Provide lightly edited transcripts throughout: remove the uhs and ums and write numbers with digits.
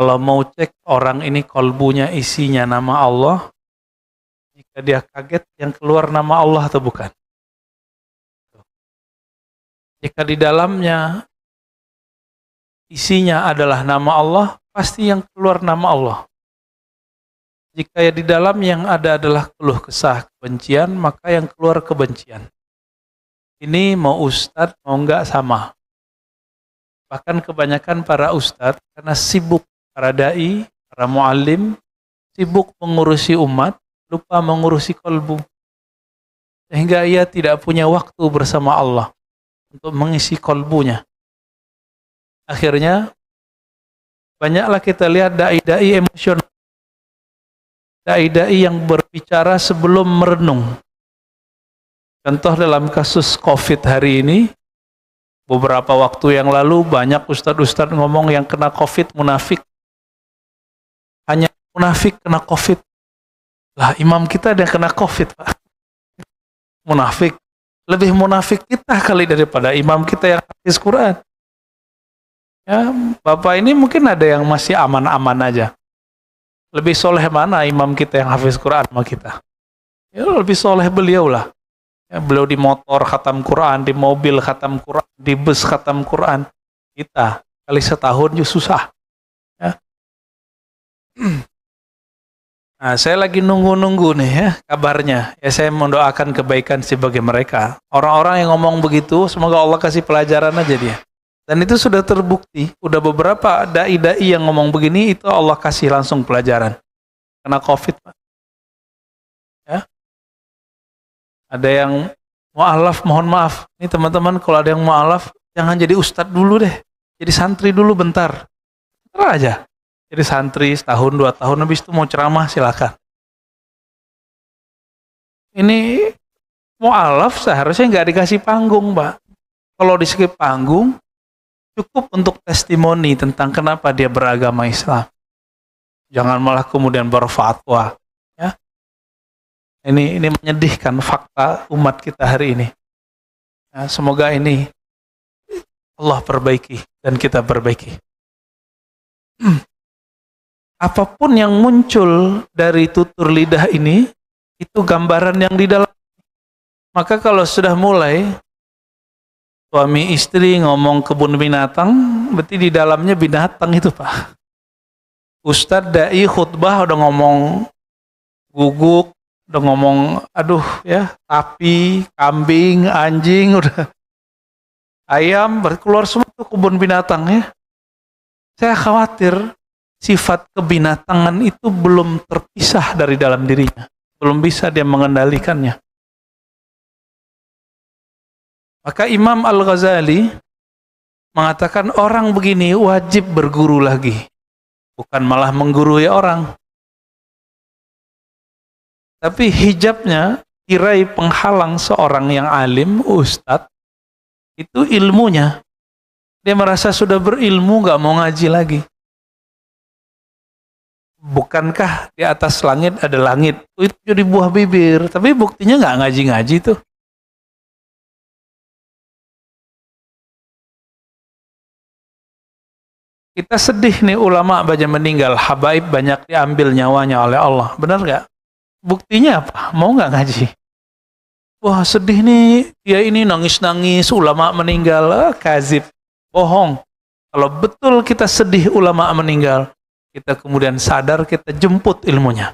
Kalau mau cek orang ini kolbunya isinya nama Allah, jika dia kaget yang keluar nama Allah atau bukan. Jika di dalamnya isinya adalah nama Allah, pasti yang keluar nama Allah. Jika di dalam yang ada adalah keluh kesah kebencian, maka yang keluar kebencian. Ini mau ustadz mau enggak sama. Bahkan kebanyakan para ustadz karena sibuk, para dai, para muallim, sibuk mengurusi umat, lupa mengurusi kolbu. Sehingga ia tidak punya waktu bersama Allah untuk mengisi kolbunya. Akhirnya, banyaklah kita lihat dai-dai emosional. Dai-dai yang berbicara sebelum merenung. Contoh dalam kasus COVID hari ini, beberapa waktu yang lalu banyak ustadz-ustadz ngomong yang kena COVID munafik. Hanya munafik kena COVID. Lah imam kita ada yang kena COVID, Pak. Munafik. Lebih munafik kita kali daripada imam kita yang hafiz Quran. Ya, Bapak ini mungkin ada yang masih aman-aman aja. Lebih soleh mana imam kita yang hafiz Quran sama kita? Ya, lebih soleh beliau lah. Ya, beliau di motor khatam Quran, di mobil khatam Quran, di bus khatam Quran. Kita kali setahun juga susah. Ya. Nah, saya lagi nunggu-nunggu nih ya kabarnya. Ya, saya mendoakan kebaikan sih bagi mereka. Orang-orang yang ngomong begitu, semoga Allah kasih pelajaran aja dia. Dan itu sudah terbukti, udah beberapa dai-dai yang ngomong begini, itu Allah kasih langsung pelajaran. Kena COVID, Pak. Ya. Ada yang mu'alaf, mohon maaf. Ini teman-teman kalau ada yang mu'alaf, jangan jadi ustadz dulu deh. Jadi santri dulu bentar. Bentar aja. Jadi santri setahun, 2 tahun, habis itu mau ceramah silakan. Ini mu'alaf seharusnya nggak dikasih panggung, Pak. Kalau dikasih panggung, cukup untuk testimoni tentang kenapa dia beragama Islam. Jangan malah kemudian berfatwa. Ya. Ini menyedihkan fakta umat kita hari ini. Ya, semoga ini Allah perbaiki dan kita perbaiki. Apapun yang muncul dari tutur lidah ini, itu gambaran yang di dalam. Maka kalau sudah mulai suami istri ngomong kebun binatang, berarti di dalamnya binatang itu, Pak. Ustadz dai khutbah udah ngomong guguk, udah ngomong aduh ya, sapi, kambing, anjing, udah ayam, berarti keluar semua tuh kebun binatang ya. Saya khawatir sifat kebinatangan itu belum terpisah dari dalam dirinya, belum bisa dia mengendalikannya. Maka Imam Al-Ghazali mengatakan orang begini wajib berguru lagi, bukan malah menggurui orang. Tapi hijabnya, tirai penghalang seorang yang alim, ustadz, itu ilmunya. Dia merasa sudah berilmu, gak mau ngaji lagi. Bukankah di atas langit ada langit? Itu jadi buah bibir, tapi buktinya gak ngaji-ngaji tuh. Kita sedih nih ulama banyak meninggal, habaib banyak diambil nyawanya oleh Allah. Benar gak? Buktinya apa? Mau gak ngaji? Wah sedih nih, dia ini nangis-nangis, ulama meninggal, kazib, bohong. Kalau betul kita sedih ulama meninggal, kita kemudian sadar, kita jemput ilmunya.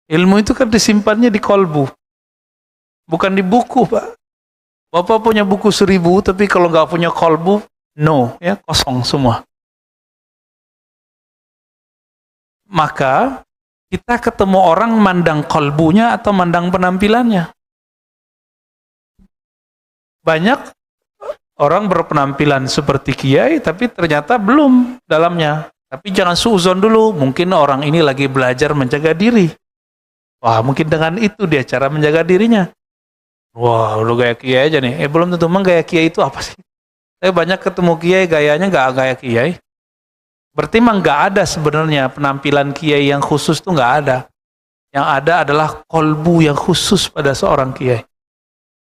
Ilmu itu kan disimpannya di kolbu, bukan di buku, Pak. Bapak punya buku 1000, tapi kalau nggak punya kolbu, no, ya kosong semua. Maka kita ketemu orang mandang kolbunya atau mandang penampilannya. Banyak orang berpenampilan seperti kiai, tapi ternyata belum dalamnya. Tapi jangan suuzon dulu, mungkin orang ini lagi belajar menjaga diri. Wah, mungkin dengan itu dia cara menjaga dirinya. Wah, udah gaya kiai aja nih. Belum tentu memang gaya kiai itu apa sih? Saya banyak ketemu kiai, gayanya nggak gaya kiai. Berarti memang nggak ada sebenarnya penampilan kiai yang khusus tuh nggak ada. Yang ada adalah kolbu yang khusus pada seorang kiai.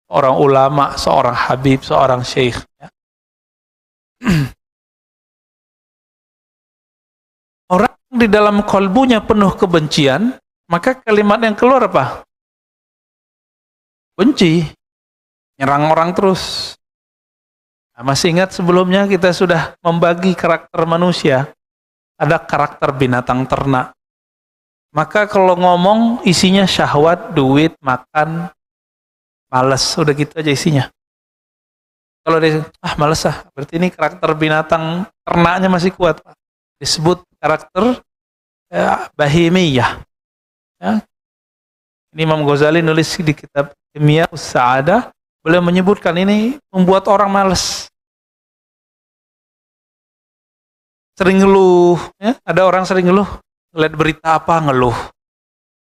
Seorang ulama, seorang habib, seorang syekh. di dalam kolbunya penuh kebencian, maka kalimat yang keluar apa? Benci, nyerang orang terus. Nah, masih ingat sebelumnya kita sudah membagi karakter manusia, ada karakter binatang ternak. Maka kalau ngomong isinya syahwat, duit, makan, males, udah gitu aja isinya. Kalau dia, males berarti ini karakter binatang ternaknya masih kuat, Pak. Disebut karakter bahimiyah. Ya. Ini Imam Ghazali nulis di kitab Kimia Us-Sa'adah, beliau menyebutkan ini membuat orang malas. Sering ngeluh, ya? Ada orang sering ngeluh, ngeliat berita apa ngeluh,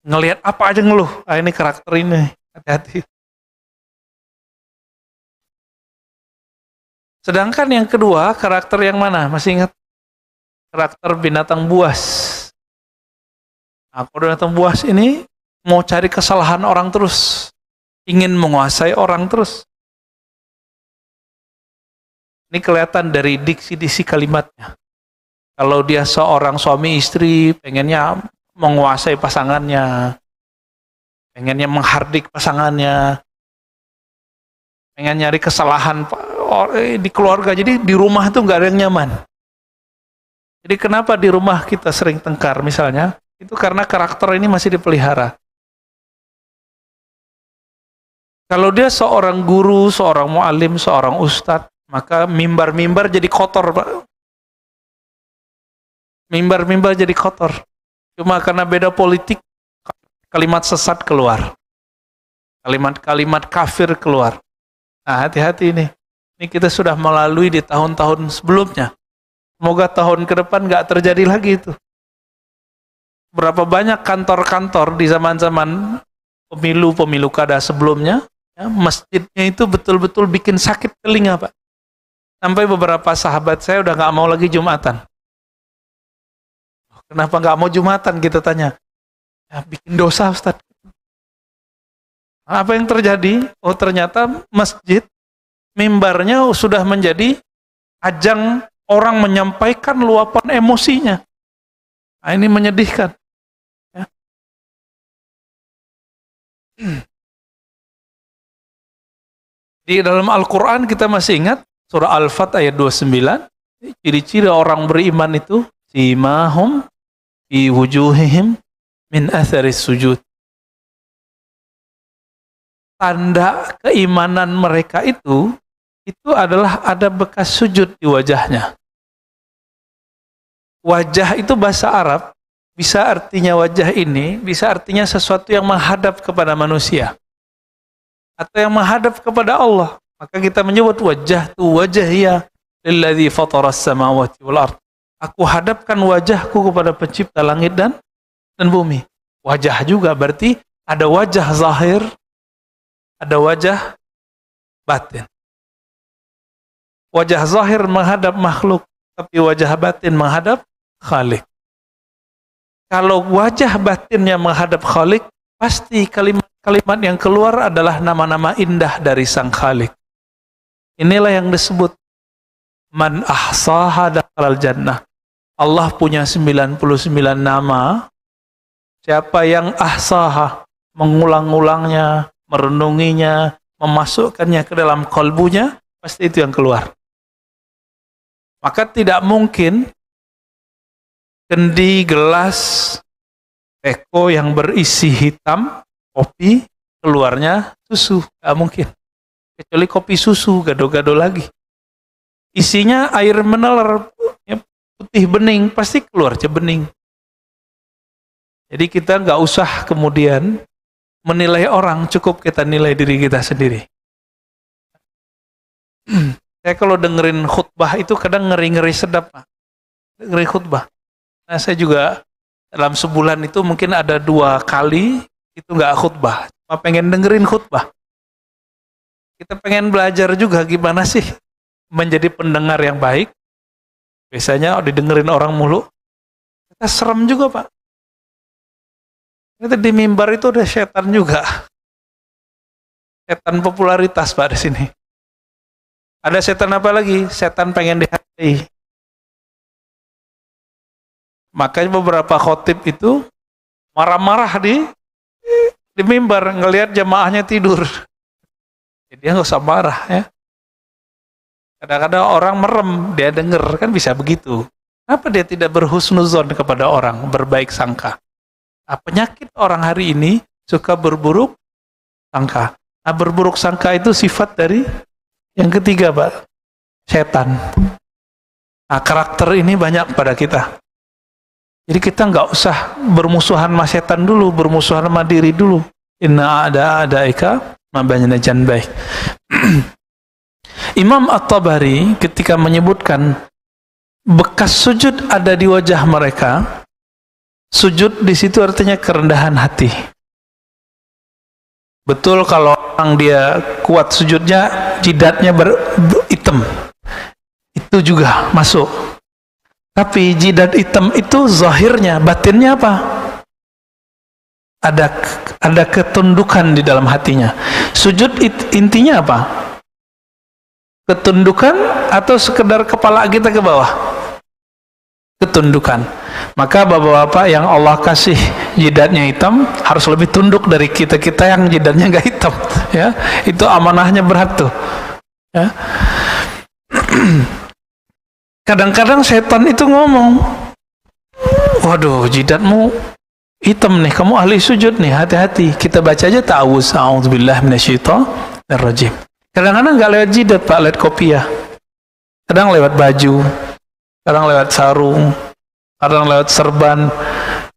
ngelihat apa aja ngeluh. Ini karakter ini, hati-hati. Sedangkan yang kedua, karakter yang mana? Masih ingat? Karakter binatang buas. Nah, binatang buas ini mau cari kesalahan orang terus, ingin menguasai orang terus. Ini kelihatan dari diksi-diksi kalimatnya. Kalau dia seorang suami istri, pengennya menguasai pasangannya, pengennya menghardik pasangannya, pengen nyari kesalahan di keluarga, jadi di rumah itu nggak ada yang nyaman. Jadi kenapa di rumah kita sering tengkar misalnya, itu karena karakter ini masih dipelihara. Kalau dia seorang guru, seorang mu'alim, seorang ustadz, maka mimbar-mimbar jadi kotor, Pak. Mimbar-mimbar jadi kotor. Cuma karena beda politik, kalimat sesat keluar. Kalimat-kalimat kafir keluar. Nah, hati-hati ini. Ini kita sudah melalui di tahun-tahun sebelumnya. Semoga tahun ke depan nggak terjadi lagi itu. Berapa banyak kantor-kantor di zaman-zaman pemilu kada sebelumnya, ya, masjidnya itu betul-betul bikin sakit telinga, Pak. Sampai beberapa sahabat saya udah nggak mau lagi Jumatan. Kenapa nggak mau Jumatan, kita tanya. Ya, bikin dosa, Ustaz. Apa yang terjadi? Oh, ternyata masjid, mimbarnya sudah menjadi ajang orang menyampaikan luapan emosinya. Nah, ini menyedihkan. Ya. Di dalam Al-Quran kita masih ingat, surah Al-Fat ayat 29, ciri-ciri orang beriman itu, simahum fi wujuhihim min atharis sujud. Tanda keimanan mereka itu adalah ada bekas sujud di wajahnya. Wajah itu bahasa Arab, bisa artinya wajah ini, bisa artinya sesuatu yang menghadap kepada manusia. Atau yang menghadap kepada Allah. Maka kita menyebut wajah tu wajhiya lilladzi fataras samawati wal ard. Aku hadapkan wajahku kepada pencipta langit dan bumi. Wajah juga berarti ada wajah zahir, ada wajah batin. Wajah zahir menghadap makhluk, tapi wajah batin menghadap Khalik. Kalau wajah batinnya menghadap Khalik, pasti kalimat yang keluar adalah nama-nama indah dari Sang Khalik. Inilah yang disebut man ahsaha dakhalal jannah. Allah punya 99 nama. Siapa yang ahsaha, mengulang-ulangnya, merenunginya, memasukkannya ke dalam kolbunya, pasti itu yang keluar. Maka tidak mungkin kendi, gelas, teko yang berisi hitam, kopi, keluarnya susu. Tidak mungkin. Kecuali kopi susu, gado-gado lagi. Isinya air meneler, putih bening, pasti keluar bening. Jadi kita nggak usah kemudian menilai orang, cukup kita nilai diri kita sendiri. Saya kalau dengerin khutbah itu kadang ngeri-ngeri sedap, Pak. Ngeri khutbah. Nah, saya juga dalam sebulan itu mungkin ada 2 kali itu nggak khutbah, cuma pengen dengerin khutbah. Kita pengen belajar juga gimana sih menjadi pendengar yang baik. Biasanya didengerin orang mulu, kita serem juga, Pak. Itu di mimbar itu ada setan juga. Setan popularitas, Pak, di sini. Ada setan apa lagi? Setan pengen dihargai. Makanya beberapa khotib itu marah-marah di mimbar ngelihat jamaahnya tidur. Jadi dia nggak usah marah ya. Kadang-kadang orang merem, dia denger, kan bisa begitu. Kenapa dia tidak berhusnuzon kepada orang, berbaik sangka? Penyakit orang hari ini suka berburuk sangka. Nah, berburuk sangka itu sifat dari yang ketiga, Pak, setan. Nah, karakter ini banyak pada kita. Jadi kita nggak usah bermusuhan sama setan dulu, bermusuhan sama diri dulu. Inna ada eka mabanyana janbay. Imam At-Tabari ketika menyebutkan bekas sujud ada di wajah mereka, sujud di situ artinya kerendahan hati. Betul kalau orang dia kuat sujudnya, jidatnya hitam, itu juga masuk. Tapi jidat hitam itu zahirnya, batinnya apa? Ada ketundukan di dalam hatinya. Sujud intinya apa? Ketundukan atau sekedar kepala kita ke bawah? Ketundukan. Maka bapak-bapak yang Allah kasih jidatnya hitam harus lebih tunduk dari kita-kita yang jidatnya nggak hitam, ya. Itu amanahnya berat tuh, ya. Kadang-kadang setan itu ngomong, waduh, jidatmu hitam nih, kamu ahli sujud nih, hati-hati. Kita baca aja ta'awuz, a'udzubillahi minasyaitonirrajim. Kadang-kadang nggak lewat jidat, Pak, lewat kopiah. Kadang lewat baju, kadang lewat sarung, kadang lewat serban.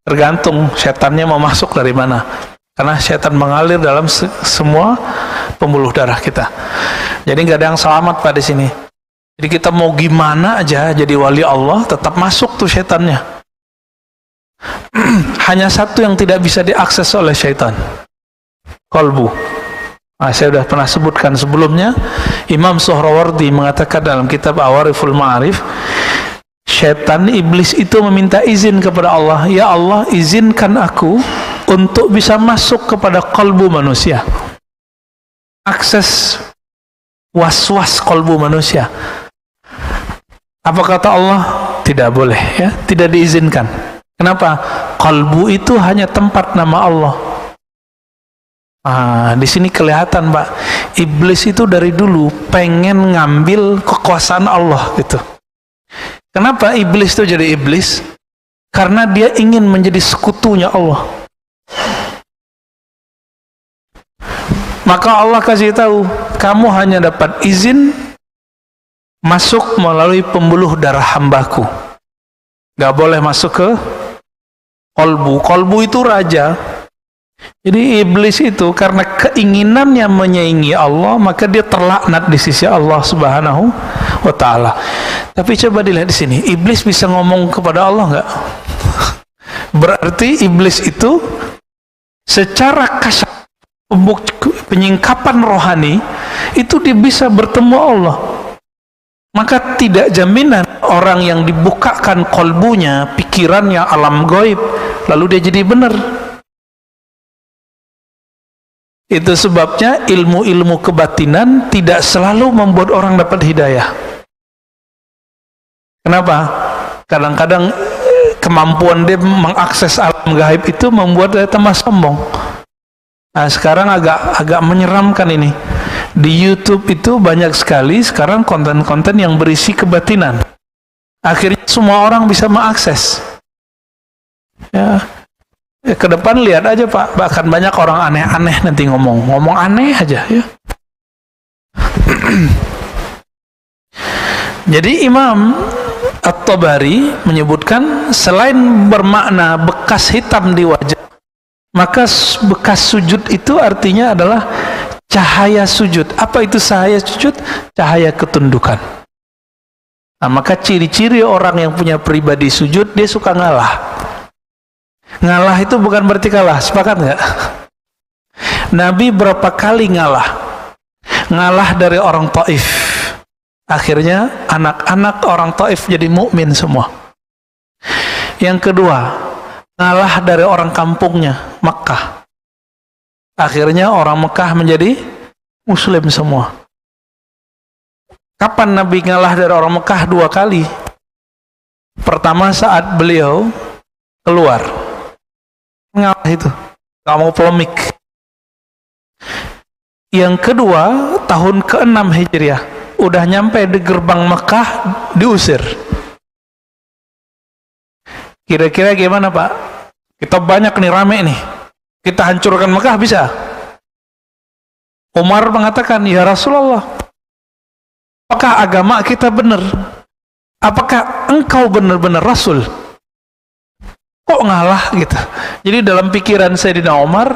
Tergantung setannya mau masuk dari mana. Karena setan mengalir dalam semua pembuluh darah kita. Jadi nggak ada yang selamat pada sini. Jadi kita mau gimana aja jadi wali Allah, tetap masuk tuh setannya. Hanya satu yang tidak bisa diakses oleh syaitan, qalbu. Nah, saya sudah pernah sebutkan sebelumnya. Imam Suhrawardi mengatakan dalam kitab Awariful Ma'arif, syaitan iblis itu meminta izin kepada Allah, ya Allah, izinkan aku untuk bisa masuk kepada qalbu manusia, akses was-was qalbu manusia. Apa kata Allah? Tidak boleh, ya, tidak diizinkan. Kenapa? Qalbu itu hanya tempat nama Allah. Di sini kelihatan, Pak, iblis itu dari dulu pengen ngambil kekuasaan Allah gitu. Kenapa iblis itu jadi iblis? Karena dia ingin menjadi sekutunya Allah. Maka Allah kasih tahu, kamu hanya dapat izin masuk melalui pembuluh darah hambaku. Gak boleh masuk ke kolbu. Kolbu itu raja. Jadi iblis itu karena keinginannya menyaingi Allah, maka dia terlaknat di sisi Allah Subhanahu wa Ta'ala. Tapi coba dilihat di sini, iblis bisa ngomong kepada Allah nggak? Berarti iblis itu secara kasar, penyingkapan rohani itu dia bisa bertemu Allah. Maka tidak jaminan orang yang dibukakan kolbunya, pikirannya alam gaib, lalu dia jadi benar. Itu sebabnya ilmu-ilmu kebatinan tidak selalu membuat orang dapat hidayah. Kenapa? Kadang-kadang kemampuan dia mengakses alam gaib itu membuat dia tambah sombong. Nah, sekarang agak menyeramkan ini. Di YouTube itu banyak sekali sekarang konten-konten yang berisi kebatinan. Akhirnya semua orang bisa mengakses. Ya, ke depan lihat aja, Pak, bahkan banyak orang aneh-aneh nanti ngomong aneh aja, ya. Jadi Imam At-Tabari menyebutkan selain bermakna bekas hitam di wajah, maka bekas sujud itu artinya adalah cahaya sujud. Apa itu cahaya sujud? Cahaya ketundukan. Nah, maka ciri-ciri orang yang punya pribadi sujud, dia suka ngalah. Ngalah itu bukan berarti kalah, sepakat nggak? Nabi berapa kali ngalah? Ngalah dari orang Taif. Akhirnya anak-anak orang Taif jadi mukmin semua. Yang kedua, ngalah dari orang kampungnya, Makkah. Akhirnya orang Mekah menjadi Muslim semua. Kapan Nabi ngalah dari orang Mekah? 2 kali. Pertama saat beliau keluar. Ngalah itu, nggak mau polemik. Yang kedua, tahun ke-6 Hijriah, udah nyampe di gerbang Mekah, diusir. Kira-kira gimana Pak? Kita banyak nih, rame nih, kita hancurkan Mekah bisa? Umar mengatakan, ya Rasulullah, apakah agama kita benar? Apakah engkau benar-benar Rasul? Kok ngalah gitu? Jadi dalam pikiran Sayyidina Umar,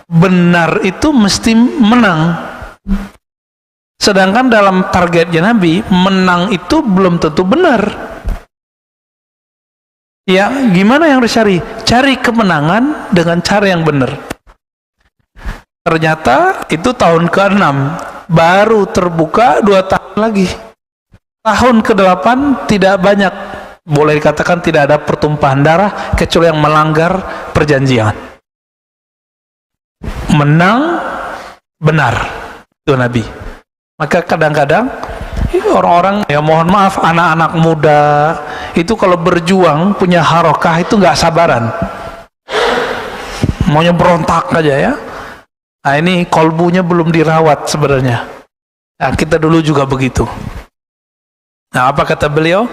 benar itu mesti menang. Sedangkan dalam targetnya Nabi, menang itu belum tentu benar. Ya, gimana yang dicari? Cari kemenangan dengan cara yang benar. Ternyata itu tahun ke-6, baru terbuka 2 tahun lagi. Tahun ke-8 tidak banyak, boleh dikatakan tidak ada pertumpahan darah kecuali yang melanggar perjanjian. Menang benar itu Nabi. Maka kadang-kadang orang-orang, ya mohon maaf, anak-anak muda itu kalau berjuang punya harokah itu nggak sabaran, maunya berontak aja ya. Nah ini kolbunya belum dirawat sebenarnya. Nah, kita dulu juga begitu. Nah, apa kata beliau?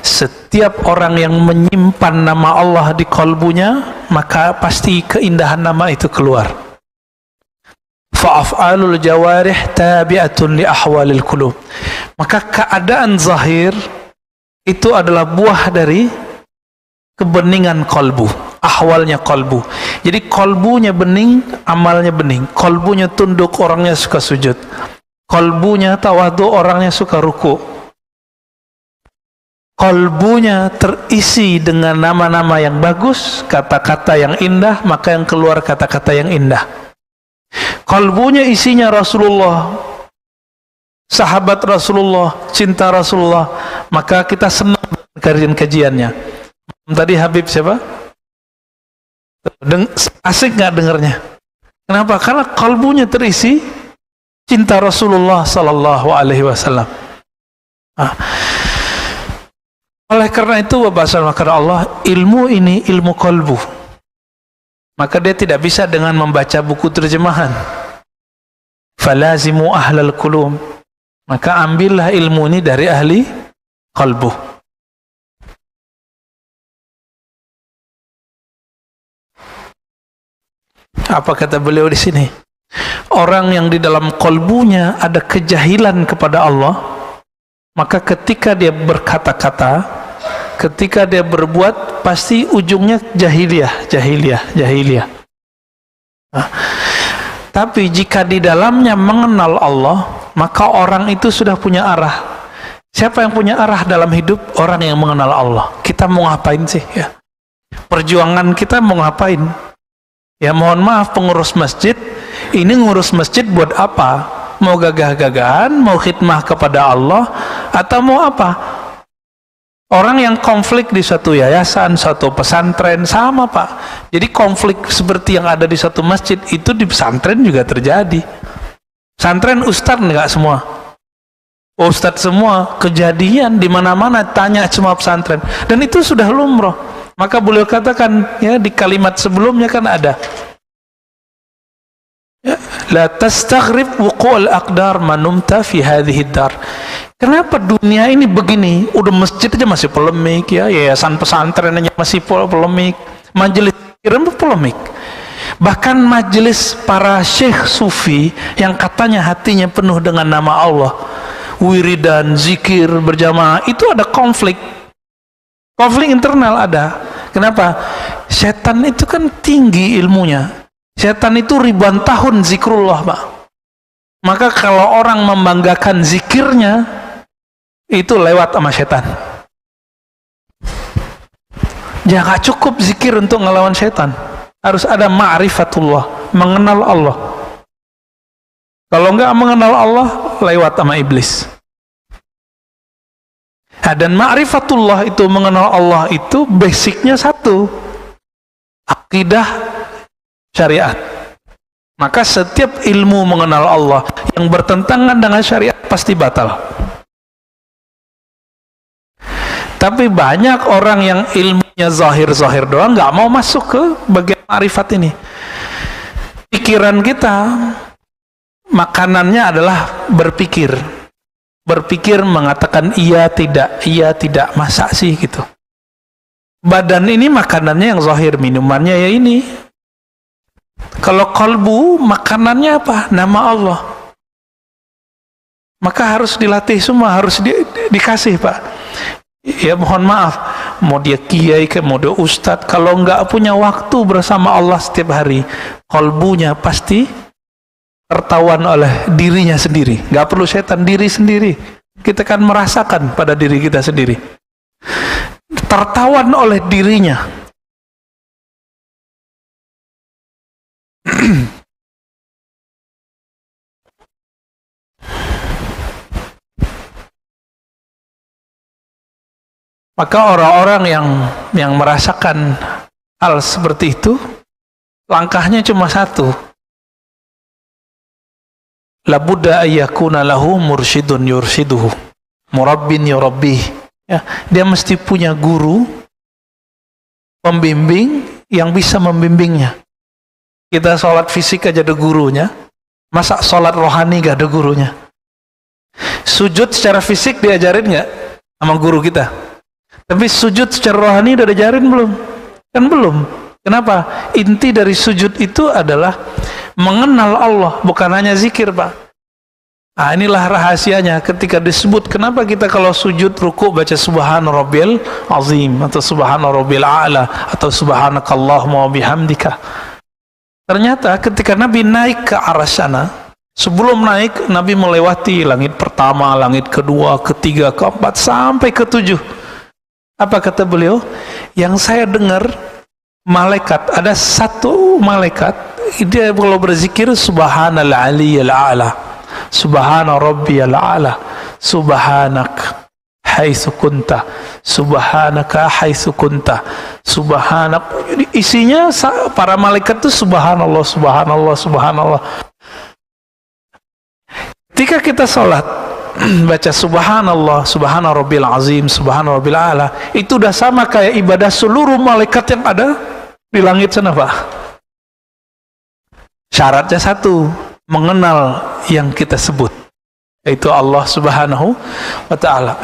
Setiap orang yang menyimpan nama Allah di kolbunya, maka pasti keindahan nama itu keluar. Fa'af'alul jawarih tabi'atun li ahwalil qulub. Maka keadaan zahir itu adalah buah dari kebeningan kolbu, ahwalnya kolbu. Jadi kolbunya bening, amalnya bening. Kolbunya tunduk, orangnya suka sujud. Kolbunya tawadu, orangnya suka ruku. Kolbunya terisi dengan nama-nama yang bagus, kata-kata yang indah, maka yang keluar kata-kata yang indah. Kolbunya isinya Rasulullah, sahabat Rasulullah, cinta Rasulullah, maka kita senang kajian-kajiannya. Tadi Habib siapa? Asik nggak dengarnya? Kenapa? Karena kolbunya terisi cinta Rasulullah Sallallahu Alaihi Wasallam. Oleh karena itu, bahasa Allah, ilmu ini ilmu kolbu. Maka dia tidak bisa dengan membaca buku terjemahan. Falazimu ahlal qulub. Maka ambillah ilmu ini dari ahli kolbu. Apa kata beliau di sini? Orang yang di dalam kolbunya ada kejahilan kepada Allah, maka ketika dia berkata-kata, ketika dia berbuat, pasti ujungnya jahiliyah. Nah, tapi jika di dalamnya mengenal Allah, maka orang itu sudah punya arah. Siapa yang punya arah dalam hidup? Orang yang mengenal Allah. Kita mau ngapain sih? Ya. Perjuangan kita mau ngapain? Ya mohon maaf, pengurus masjid, ini ngurus masjid buat apa? Mau gagah-gagahan, mau khidmah kepada Allah, atau mau apa? Orang yang konflik di satu yayasan, satu pesantren, sama Pak. Jadi konflik seperti yang ada di satu masjid, itu di pesantren juga terjadi. Pesantren ustadz enggak semua. Ustadz semua, kejadian di mana-mana, tanya semua pesantren. Dan itu sudah lumrah. Maka beliau katakan, ya di kalimat sebelumnya kan ada, ya, la tastaghrib wuqu'ul aqdar manumta fi hadhihi dar. Kenapa dunia ini begini? Udah masjid aja masih polemik, ya yayasan pesantren aja masih polemik, majelis polemik. Bahkan majelis para syekh sufi yang katanya hatinya penuh dengan nama Allah, wiridan, zikir berjamaah, itu ada konflik. Konflik internal ada. Kenapa? Setan itu kan tinggi ilmunya. Setan itu ribuan tahun zikrullah, Pak. Maka kalau orang membanggakan zikirnya, itu lewat sama setan. Jangan cukup zikir untuk ngelawan setan. Harus ada ma'rifatullah, mengenal Allah. Kalau enggak mengenal Allah, lewat sama iblis. Nah, dan ma'rifatullah itu, mengenal Allah itu basicnya satu, akidah syariat. Maka setiap ilmu mengenal Allah yang bertentangan dengan syariat pasti batal. Tapi banyak orang yang ilmunya zahir-zahir doang, nggak mau masuk ke bagian ma'rifat ini. Pikiran kita makanannya adalah berpikir mengatakan iya tidak, masa sih gitu. Badan ini makanannya yang zahir, minumannya ya ini. Kalau kalbu makanannya apa? Nama Allah. Maka harus dilatih semua, harus dikasih Pak. Ya mohon maaf, mau dia kiai, mau dia ustadz, kalau nggak punya waktu bersama Allah setiap hari, kalbunya pasti tertawan oleh dirinya sendiri. Nggak perlu setan, diri sendiri. Kita kan merasakan pada diri kita sendiri. Tertawan oleh dirinya. Maka orang-orang yang merasakan hal seperti itu, langkahnya cuma satu. Labudda ayyakuna lahu mursyidun yursyiduhu, murabbin yurabbih. Ya, dia mesti punya guru, pembimbing yang bisa membimbingnya. Kita sholat fisik aja ada gurunya, masa sholat rohani gak ada gurunya? Sujud secara fisik diajarin gak sama guru kita? Tapi sujud secara rohani udah diajarin belum? Kan belum. Kenapa? Inti dari sujud itu adalah mengenal Allah, bukan hanya zikir Pak. Nah, inilah rahasianya ketika disebut kenapa kita kalau sujud ruku baca subhana rabbil azim atau subhana rabbil a'la atau subhanakallahumma wa bihamdika. Ternyata ketika Nabi naik ke arsy sana, sebelum naik Nabi melewati langit pertama, langit kedua, ketiga, keempat sampai ketujuh. Apa kata beliau? Yang saya dengar malaikat, ada satu malaikat dia kalau berzikir subhanal aliyil a'la, subhana rabbiyal a'la, subhanak haitsu kunta, subhanaka haitsu kunta, subhanak. Isinya para malaikat itu subhanallah, subhanallah, subhanallah. Ketika kita sholat baca subhanallah, subhana rabbil azim, subhana rabbil a'la, itu udah sama kayak ibadah seluruh malaikat yang ada di langit sana Pak. Syaratnya satu, mengenal yang kita sebut, yaitu Allah subhanahu wa ta'ala.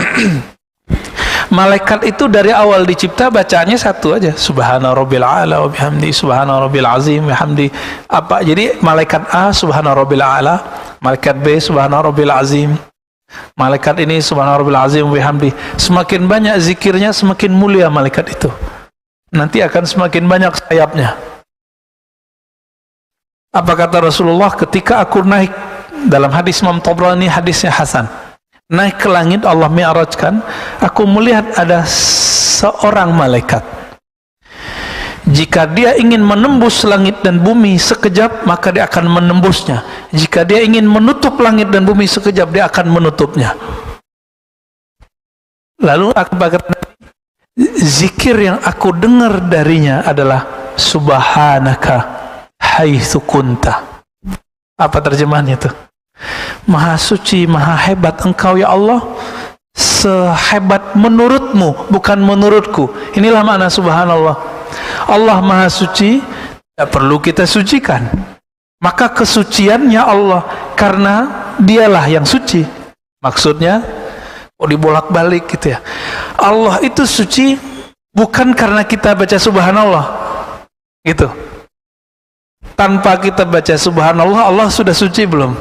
Malaikat itu dari awal dicipta bacaannya satu aja, subhana rabbil a'la wa bihamdi, subhana rabbil azim wa bihamdi. Apa? Jadi malaikat A subhana rabbil a'la, malaikat B subhana rabbil azim, malaikat ini subhana rabbil azim wa bihamdi. Semakin banyak zikirnya semakin mulia malaikat itu. Nanti akan semakin banyak sayapnya. Apa kata Rasulullah ketika aku naik, dalam hadis Imam Tabrani, hadisnya hasan, naik ke langit, Allah mi'rajkan, aku melihat ada seorang malaikat. Jika dia ingin menembus langit dan bumi sekejap, maka dia akan menembusnya. Jika dia ingin menutup langit dan bumi sekejap, dia akan menutupnya. Lalu aku berkata, zikir yang aku dengar darinya adalah subhanaka haitsu kunta. Apa terjemahannya itu? Maha suci, maha hebat engkau ya Allah, sehebat menurutmu, bukan menurutku. Inilah makna subhanallah. Allah maha suci, tidak perlu kita sucikan. Maka kesuciannya Allah, karena dialah yang suci. Maksudnya, dibolak-balik gitu ya. Allah itu suci bukan karena kita baca subhanallah. Gitu. Tanpa kita baca subhanallah, Allah sudah suci belum?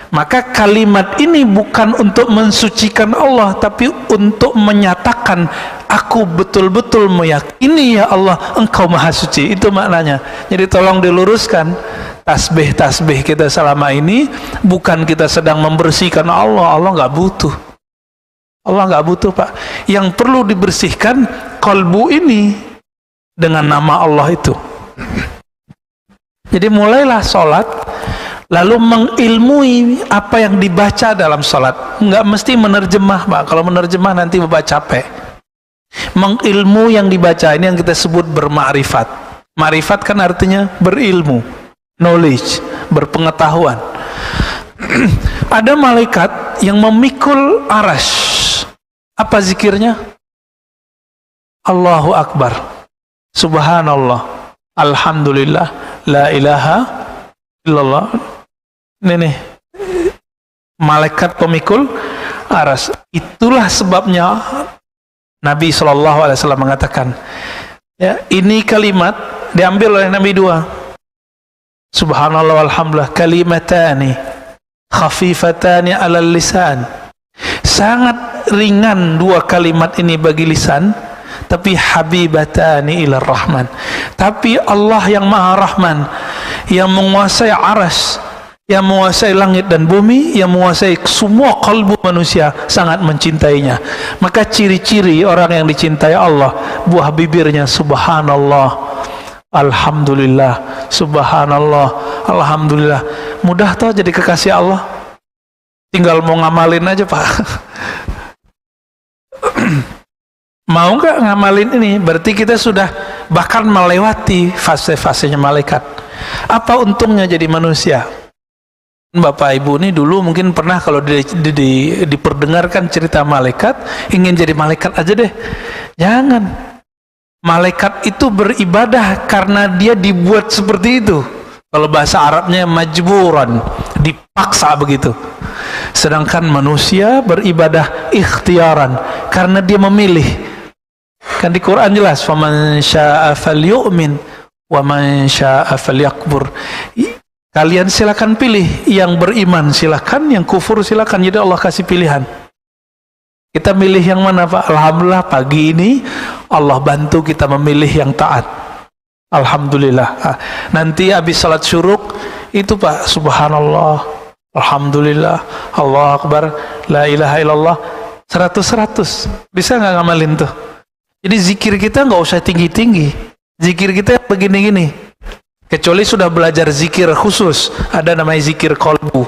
Maka kalimat ini bukan untuk mensucikan Allah, tapi untuk menyatakan aku betul-betul meyakini ya Allah engkau maha suci. Itu maknanya. Jadi tolong diluruskan, tasbih-tasbih kita selama ini bukan kita sedang membersihkan Allah. Allah nggak butuh. Allah nggak butuh Pak. Yang perlu dibersihkan kalbu ini dengan nama Allah itu. Jadi mulailah sholat, lalu mengilmui apa yang dibaca dalam sholat. Nggak mesti menerjemah Pak. Kalau menerjemah nanti Bapak capek. Mengilmu yang dibaca, ini yang kita sebut bermakrifat. Makrifat kan artinya berilmu, knowledge, berpengetahuan. Ada malaikat yang memikul arasy. Apa zikirnya? Allahu Akbar, Subhanallah, Alhamdulillah, La ilaha illallah. Ini nih, malaikat pemikul aras. Itulah sebabnya Nabi SAW mengatakan, ya, ini kalimat diambil oleh Nabi dua. Subhanallah walhamdulillah, kalimatani khafifatani alal lisan. Sangat ringan dua kalimat ini bagi lisan, tapi habibatani ilar rahman. Tapi Allah yang maha rahman, yang menguasai aras, yang menguasai langit dan bumi, yang menguasai semua kalbu manusia, sangat mencintainya. Maka ciri-ciri orang yang dicintai Allah, buah bibirnya subhanallah, alhamdulillah, subhanallah, alhamdulillah. Mudah toh jadi kekasih Allah, tinggal mau ngamalin aja Pak. Mau nggak ngamalin ini? Berarti kita sudah bahkan melewati fase-fasenya malaikat. Apa untungnya jadi manusia? Bapak Ibu ini dulu mungkin pernah kalau diperdengarkan cerita malaikat, ingin jadi malaikat aja deh. Jangan. Malaikat itu beribadah karena dia dibuat seperti itu. Kalau bahasa Arabnya majburan, dipaksa begitu. Sedangkan manusia beribadah ikhtiaran karena dia memilih. Kan di Quran jelas, faman syaa'a falyu'min wa man syaa'a falyakfur. Kalian silakan pilih, yang beriman silakan, yang kufur silakan. Jadi Allah kasih pilihan. Kita milih yang mana Pak? Alhamdulillah pagi ini Allah bantu kita memilih yang taat. Alhamdulillah. Nanti habis salat syuruk itu Pak, subhanallah, alhamdulillah, Allah Akbar, la ilaha illallah, 100. Bisa nggak ngamalin tuh? Jadi zikir kita nggak usah tinggi-tinggi. Zikir kita begini-gini. Kecuali sudah belajar zikir khusus, ada namanya zikir kolbu.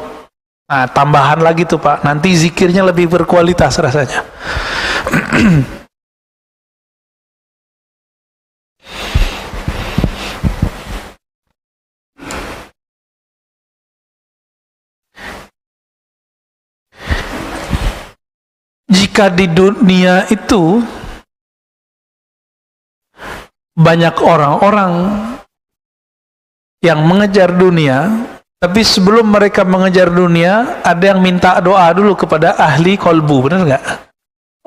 Nah, tambahan lagi tuh Pak, nanti zikirnya lebih berkualitas rasanya. Jika di dunia itu banyak orang-orang yang mengejar dunia, tapi sebelum mereka mengejar dunia, ada yang minta doa dulu kepada ahli kolbu, benar nggak?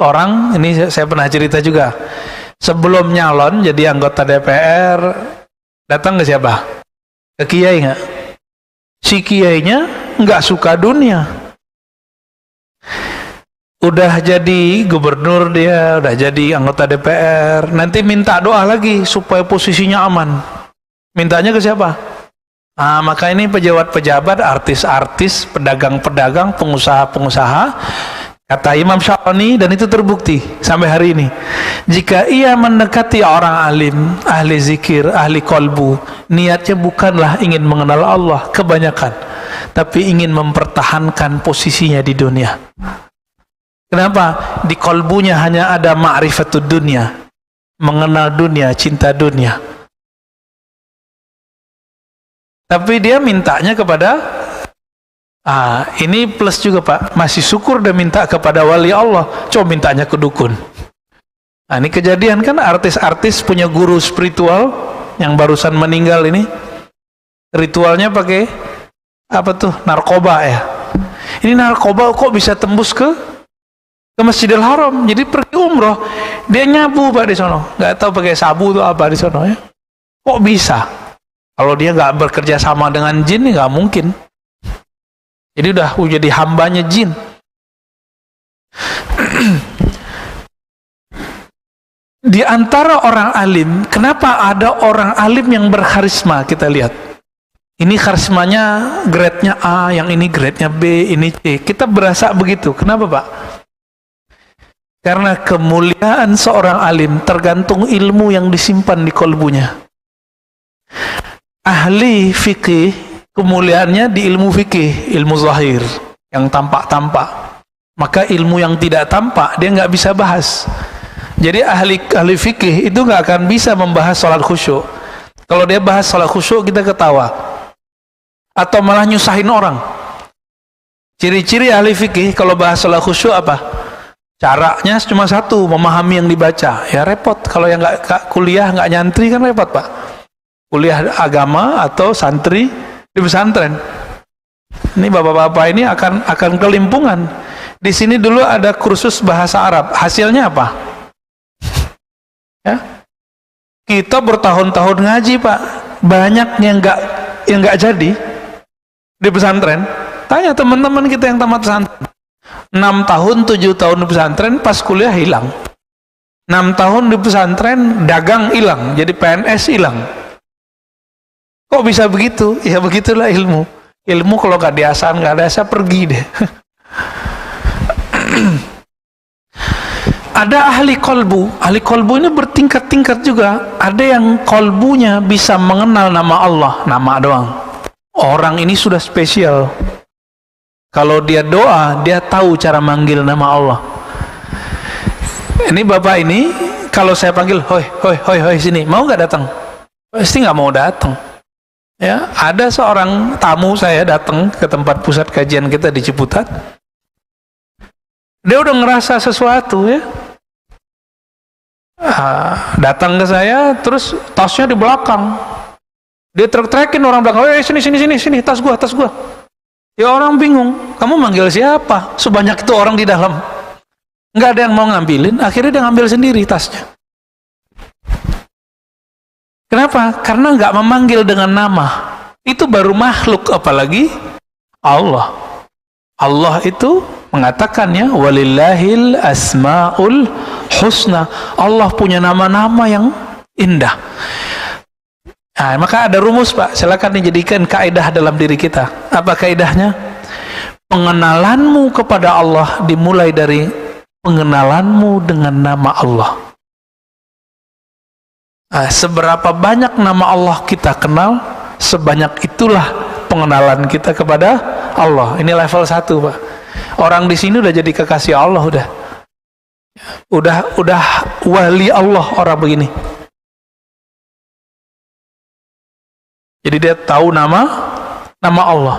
Orang, ini saya pernah cerita juga, sebelum nyalon jadi anggota DPR, datang ke siapa? Ke kiai nggak? Si kiainya nggak suka dunia. Udah jadi gubernur dia, udah jadi anggota DPR, nanti minta doa lagi supaya posisinya aman. Mintanya ke siapa? Nah, maka ini pejabat-pejabat, artis-artis, pedagang-pedagang, pengusaha-pengusaha, kata Imam Syafani, dan itu terbukti sampai hari ini. Jika ia mendekati orang alim, ahli zikir, ahli kolbu, niatnya bukanlah ingin mengenal Allah kebanyakan, tapi ingin mempertahankan posisinya di dunia. Kenapa? Di kolbunya hanya ada ma'rifatud dunia, mengenal dunia, cinta dunia. Tapi dia mintanya kepada, ini plus juga Pak, masih syukur dia minta kepada wali Allah, coba mintanya ke dukun. Nah, ini kejadian kan, artis-artis punya guru spiritual yang barusan meninggal ini, ritualnya pakai apa tuh, narkoba ya. Ini narkoba kok bisa tembus ke Masjidil Haram, jadi pergi umroh, dia nyabu Pak di sono, nggak tahu pakai sabu tuh apa di sono ya. Kok bisa? Kalau dia nggak bekerja sama dengan jin, nggak mungkin. Jadi udah jadi hambanya jin. Di antara orang alim, kenapa ada orang alim yang berkarisma? Kita lihat. Ini karismanya grade-nya A, yang ini grade-nya B, ini C. Kita berasa begitu. Kenapa Pak? Karena kemuliaan seorang alim tergantung ilmu yang disimpan di kolbunya. Ahli fikih, kemuliaannya di ilmu fikih, ilmu zahir, yang tampak-tampak. Maka ilmu yang tidak tampak, dia nggak bisa bahas. Jadi ahli fikih itu nggak akan bisa membahas sholat khusyuk. Kalau dia bahas sholat khusyuk, kita ketawa. Atau malah nyusahin orang. Ciri-ciri ahli fikih kalau bahas sholat khusyuk apa? Caranya cuma satu, memahami yang dibaca. Ya repot, kalau yang nggak kuliah, nggak nyantri kan repot Pak. Kuliah agama atau santri di pesantren. Ini bapak-bapak ini akan kelimpungan. Di sini dulu ada kursus bahasa Arab. Hasilnya apa? Ya, kita bertahun-tahun ngaji Pak. Banyak yang nggak jadi di pesantren. Tanya teman-teman kita yang tamat pesantren. 6 tahun, 7 tahun di pesantren, pas kuliah hilang. 6 tahun di pesantren, dagang hilang, jadi PNS hilang. Kok bisa begitu? Ya begitulah ilmu. Ilmu kalau nggak diasah, nggak ada asa, pergi deh. Ada ahli kolbu. Ahli kolbu ini bertingkat-tingkat juga. Ada yang kolbunya bisa mengenal nama Allah, nama doang. Orang ini sudah spesial. Kalau dia doa, dia tahu cara manggil nama Allah. Ini bapak ini, kalau saya panggil, hoi, hoi, hoi, hoi, sini, mau nggak datang? Pasti nggak mau datang. Ya, ada seorang tamu saya datang ke tempat pusat kajian kita di Ciputat. Dia udah ngerasa sesuatu ya. Datang ke saya, terus tasnya di belakang. Dia trek-trekin orang belakang, sini, tas gua. Ya orang bingung, kamu manggil siapa? Sebanyak itu orang di dalam. Nggak ada yang mau ngambilin, akhirnya dia ngambil sendiri tasnya. Kenapa? Karena nggak memanggil dengan nama. Itu baru makhluk, apalagi Allah. Allah itu mengatakannya, walillahil asmaul husna. Allah punya nama-nama yang indah. Nah, maka ada rumus Pak, silakan dijadikan kaidah dalam diri kita. Apa kaidahnya? Pengenalanmu kepada Allah dimulai dari pengenalanmu dengan nama Allah. Nah, seberapa banyak nama Allah kita kenal, sebanyak itulah pengenalan kita kepada Allah. Ini level 1 Pak. Orang di sini udah jadi kekasih Allah, udah wali Allah orang begini. Jadi dia tahu nama Allah.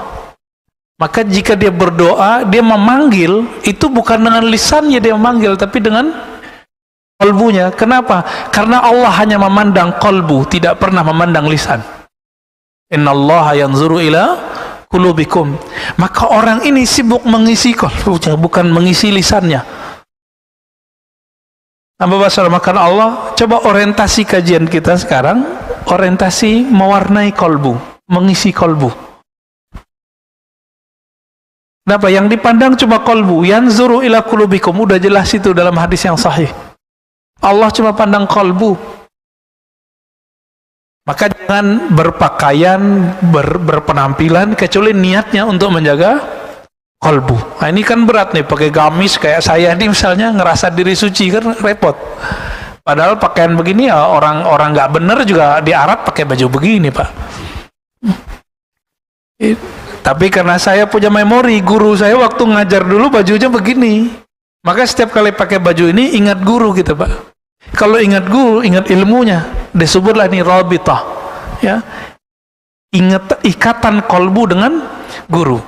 Maka jika dia berdoa, dia memanggil, itu bukan dengan lisannya dia memanggil, tapi dengan kalbunya. Kenapa? Karena Allah hanya memandang kalbu, tidak pernah memandang lisan. Innallaha yanzuru ila qulubikum. Maka orang ini sibuk mengisi kalbunya, bukan mengisi lisannya. Maka Allah, coba orientasi kajian kita sekarang, orientasi mewarnai kolbu, mengisi kolbu. Kenapa? Yang dipandang cuma kolbu. Yanzuru ila qulubikum, udah jelas itu dalam hadis yang sahih. Allah cuma pandang kolbu. Maka jangan berpakaian, berpenampilan kecuali niatnya untuk menjaga kolbu. Nah, ini kan berat nih, pakai gamis kayak saya ini misalnya, ngerasa diri suci kan repot. Padahal pakaian begini ya orang nggak bener juga di Arab pakai baju begini Pak. Tapi karena saya punya memori, guru saya waktu ngajar dulu bajunya begini. Maka setiap kali pakai baju ini ingat guru gitu Pak. Kalau ingat guru, ingat ilmunya. Disebutlah ini rabitah. Ya. Ingat ikatan kolbu dengan guru.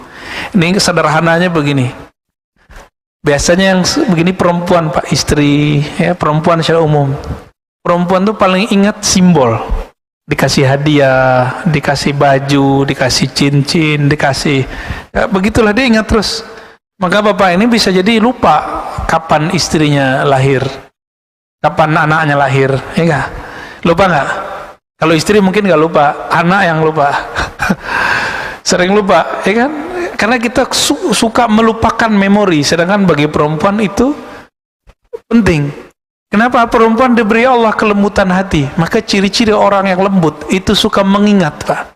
Ini sederhananya begini. Biasanya yang begini perempuan Pak, istri, ya, perempuan secara umum. Perempuan tuh paling ingat simbol. Dikasih hadiah, dikasih baju, dikasih cincin, dikasih, ya, begitulah dia ingat terus. Maka bapak ini bisa jadi lupa kapan istrinya lahir, kapan anaknya lahir, ya enggak? Lupa nggak? Kalau istri mungkin nggak lupa, anak yang lupa. Sering lupa, ya kan? Karena kita suka melupakan memori, sedangkan bagi perempuan itu penting. Kenapa? Perempuan diberi Allah kelembutan hati. Maka ciri-ciri orang yang lembut itu suka mengingat Pak.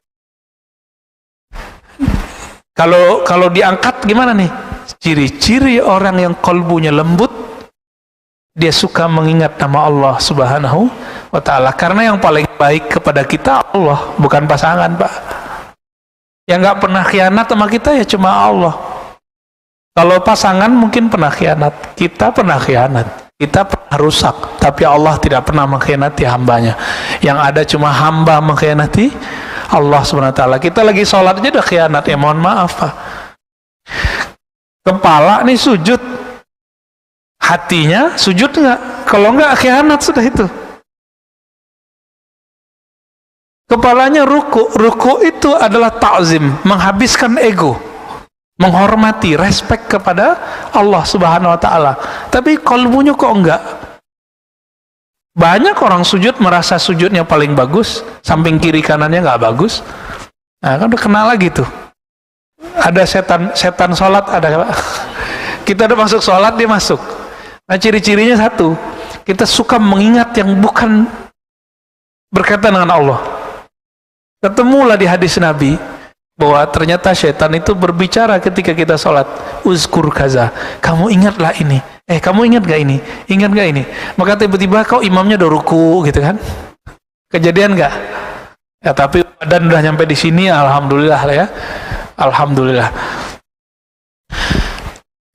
Kalau diangkat gimana nih? Ciri-ciri orang yang kalbunya lembut, dia suka mengingat nama Allah Subhanahu wa ta'ala. Karena yang paling baik kepada kita Allah, bukan pasangan Pak. Yang nggak pernah khianat sama kita ya cuma Allah. Kalau pasangan mungkin pernah khianat, kita pernah khianat, kita pernah rusak, tapi Allah tidak pernah mengkhianati hambanya. Yang ada cuma hamba mengkhianati Allah Subhanahu wa ta'ala. Kita lagi sholat aja udah khianat, ya mohon maaf Pak. Kepala nih sujud, Hatinya sujud nggak? Kalau nggak, khianat sudah itu. Kepalanya ruku. Ruku itu adalah ta'zim, menghabiskan ego, menghormati, respect kepada Allah Subhanahu wa ta'ala. Tapi kalbunya kok enggak? Banyak orang sujud merasa sujudnya paling bagus, samping kiri kanannya nggak bagus. Nah, kan udah kenal lagi tuh. Ada setan sholat, ada. Kita udah masuk sholat, dia masuk. Nah, ciri-cirinya satu, kita suka mengingat yang bukan berkaitan dengan Allah. Ketemulah di hadis Nabi bahwa ternyata setan itu berbicara ketika kita sholat, uzkur kaza, kamu ingatlah ini, kamu ingat gak ini, ingat gak ini. Maka tiba-tiba kau imamnya udah ruku gitu kan, kejadian gak? Ya, tapi badan udah nyampe di sini, alhamdulillah lah ya, alhamdulillah.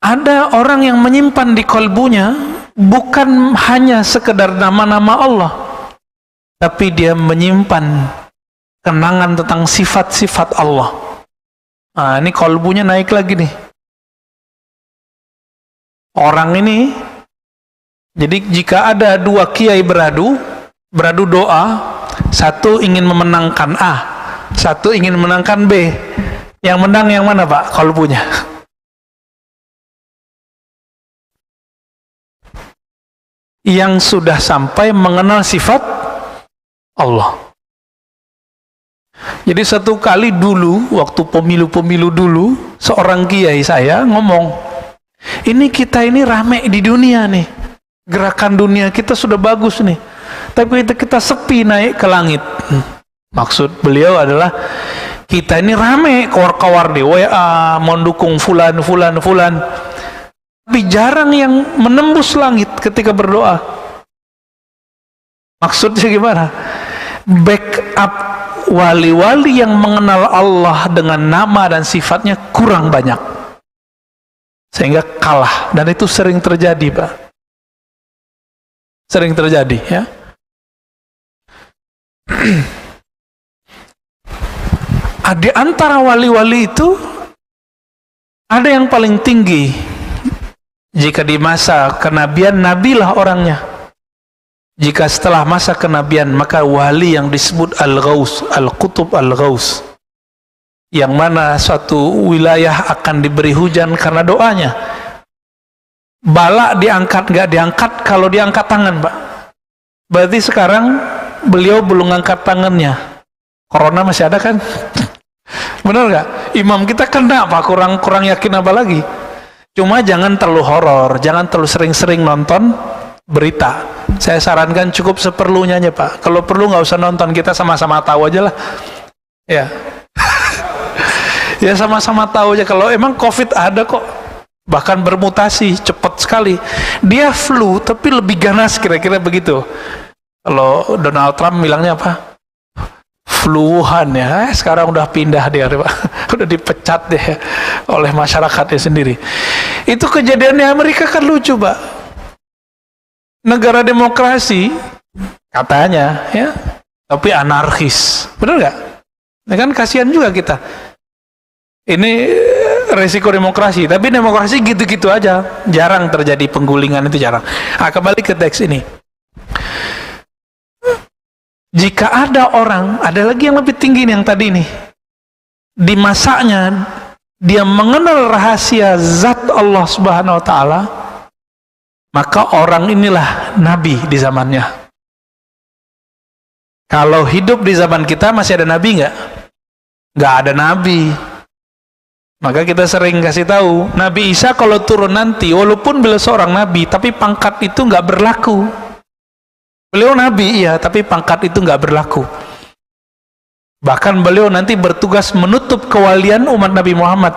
Ada orang yang menyimpan di kalbunya bukan hanya sekedar nama-nama Allah, tapi dia menyimpan kenangan tentang sifat-sifat Allah. Nah, ini kalbunya naik lagi nih. Orang ini, jadi jika ada dua kiai beradu doa, satu ingin memenangkan A, satu ingin memenangkan B. Yang menang yang mana, Pak? Kalbunya. Yang sudah sampai mengenal sifat Allah. Jadi satu kali dulu, waktu pemilu-pemilu dulu, seorang kiai saya ngomong, ini kita ini rame di dunia nih, gerakan dunia kita sudah bagus nih, tapi kita sepi naik ke langit. Maksud beliau adalah, kita ini rame, kawar-kawar di WA, mendukung fulan, tapi jarang yang menembus langit ketika berdoa. Maksudnya gimana? Backup wali-wali yang mengenal Allah dengan nama dan sifatnya kurang banyak, sehingga kalah. Dan itu sering terjadi, Pak. Sering terjadi, ya. Di antara wali-wali itu ada yang paling tinggi. Jika di masa kenabian, nabilah orangnya. Jika setelah masa kenabian, maka wali yang disebut Al-Ghaus, Al-Qutub Al-Ghaus, yang mana suatu wilayah akan diberi hujan karena doanya. Bala diangkat, nggak diangkat, kalau diangkat tangan, Pak. Berarti sekarang beliau belum angkat tangannya. Corona masih ada kan? Benar nggak? Imam kita kena, Pak, kurang yakin apa lagi? Cuma jangan terlalu horor, jangan terlalu sering-sering nonton berita. Saya sarankan cukup seperlunya aja, Pak. Kalau perlu nggak usah nonton, kita sama-sama tahu aja lah. Ya, ya sama-sama tahu aja. Kalau emang COVID ada kok, bahkan bermutasi cepat sekali. Dia flu tapi lebih ganas, kira-kira begitu. Kalau Donald Trump bilangnya apa? Flu-Wuhan ya. Sekarang udah pindah dia, Pak. Udah dipecat deh oleh masyarakatnya sendiri. Itu kejadian di Amerika kan lucu, Pak. Negara demokrasi katanya, ya, tapi anarkis. Benar nggak? Ini kan kasihan juga kita. Ini resiko demokrasi, tapi demokrasi gitu-gitu aja. Jarang terjadi penggulingan, itu jarang. Nah, kembali ke teks ini. Jika ada orang, ada lagi yang lebih tinggi nih, yang tadi nih. Di masanya dia mengenal rahasia zat Allah Subhanahu wa ta'ala, maka orang inilah nabi di zamannya. Kalau hidup di zaman kita masih ada nabi nggak? Nggak ada nabi. Maka kita sering kasih tahu, Nabi Isa kalau turun nanti, walaupun beliau seorang nabi, tapi pangkat itu nggak berlaku. Beliau nabi, iya, tapi pangkat itu nggak berlaku. Bahkan beliau nanti bertugas menutup kewalian umat Nabi Muhammad.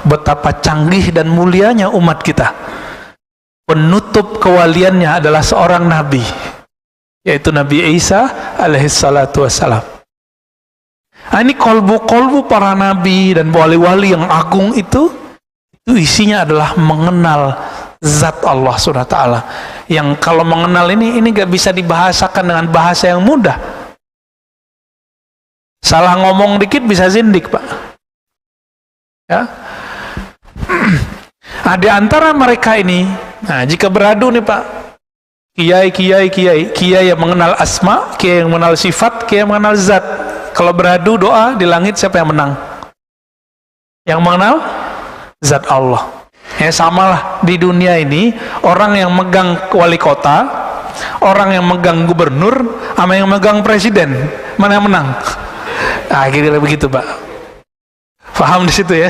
Betapa canggih dan mulianya umat kita. Penutup kewaliannya adalah seorang nabi, yaitu Nabi Isa alaihissalatu wassalam. Nah, ini kolbu-kolbu para nabi dan wali-wali yang agung itu isinya adalah mengenal zat Allah Subhanahu wa ta'ala. Yang kalau mengenal ini gak bisa dibahasakan dengan bahasa yang mudah. Salah ngomong dikit bisa zindik, Pak. Ya. Nah, di antara mereka ini Nah, jika beradu nih Pak, kiai yang mengenal asma, kiai yang mengenal sifat, kiai yang mengenal zat. Kalau beradu doa di langit, siapa yang menang? Yang mengenal zat Allah. Ya samalah di dunia ini, orang yang megang wali kota, orang yang megang gubernur, sama yang megang presiden, mana yang menang? Nah, kira-kira begitu Pak. Paham di situ ya?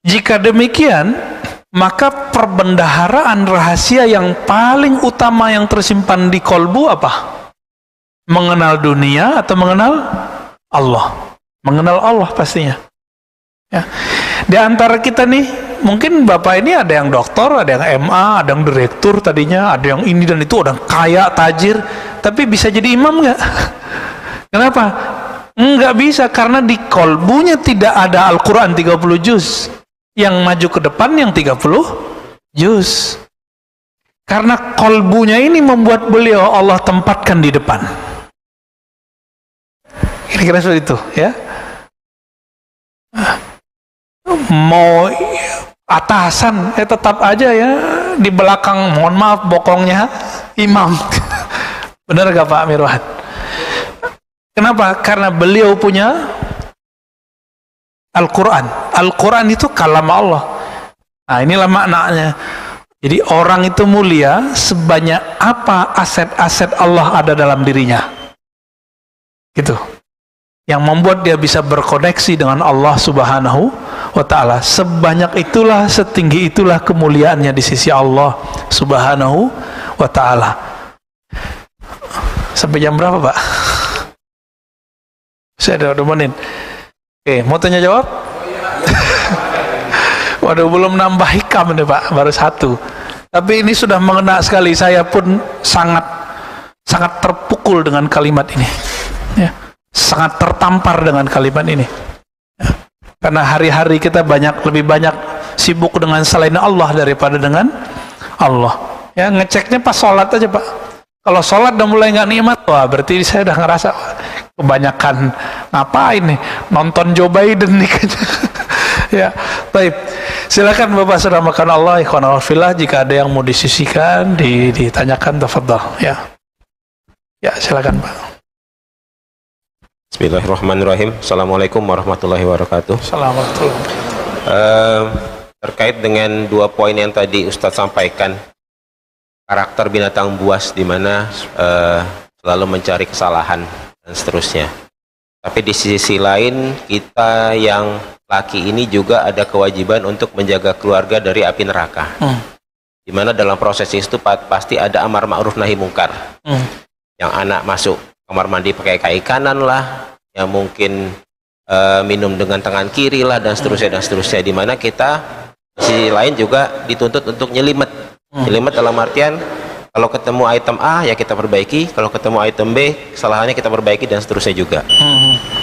Jika demikian, maka perbendaharaan rahasia yang paling utama yang tersimpan di kolbu apa? Mengenal dunia atau mengenal Allah? Mengenal Allah pastinya. Ya. Di antara kita nih, mungkin Bapak ini ada yang doktor, ada yang MA, ada yang direktur tadinya, ada yang ini dan itu, ada yang kaya, tajir, tapi bisa jadi imam nggak? Kenapa? Nggak bisa, karena di kolbunya tidak ada Al-Quran 30 juz. Yang maju ke depan yang 30 juz. Karena kolbunya ini membuat beliau Allah tempatkan di depan. Kira-kira seperti itu ya. Mau atasan tetap aja ya di belakang, mohon maaf bokongnya imam. Benar gak Pak Mirwan? Kenapa? Karena beliau punya Al-Quran. Al-Quran itu kalam Allah. Nah, inilah maknanya. Jadi orang itu mulia sebanyak apa aset-aset Allah ada dalam dirinya. Gitu. Yang membuat dia bisa berkoneksi dengan Allah Subhanahu wa ta'ala. Sebanyak itulah, setinggi itulah kemuliaannya di sisi Allah Subhanahu wa ta'ala. Sampai jam berapa Pak? Saya udah menit. Oke, mau tanya jawab? Waduh, belum nambah hikam nih Pak, baru satu. Tapi ini sudah mengena sekali, saya pun sangat terpukul dengan kalimat ini. Ya, sangat tertampar dengan kalimat ini. Ya, karena hari-hari kita lebih banyak sibuk dengan selain Allah daripada dengan Allah. Ya, ngeceknya pas sholat aja Pak. Kalau sholat udah mulai nggak nikmat, wah berarti saya udah ngerasa kebanyakan ngapain nih, nonton Joe Biden nih kayaknya. Ya, baik. Silakan Bapak saudara makan Allah, ikhwan fillah, jika ada yang mau disisikan, ditanyakan, tafadhol. Ya, ya silakan Pak. Bismillahirrahmanirrahim. Assalamualaikum warahmatullahi wabarakatuh. Assalamualaikum. Terkait dengan dua poin yang tadi Ustadz sampaikan, karakter binatang buas di mana selalu mencari kesalahan dan seterusnya. Tapi di sisi lain, kita yang laki ini juga ada kewajiban untuk menjaga keluarga dari api neraka. Di mana dalam proses itu pasti ada amar ma'ruf nahi mungkar. Yang anak masuk kamar mandi pakai kaki kanan lah, yang mungkin minum dengan tangan kiri lah, dan seterusnya. Di mana kita di sisi lain juga dituntut untuk nyelimet. Nyelimet dalam artian kalau ketemu item A ya kita perbaiki, kalau ketemu item B kesalahannya kita perbaiki, dan seterusnya juga.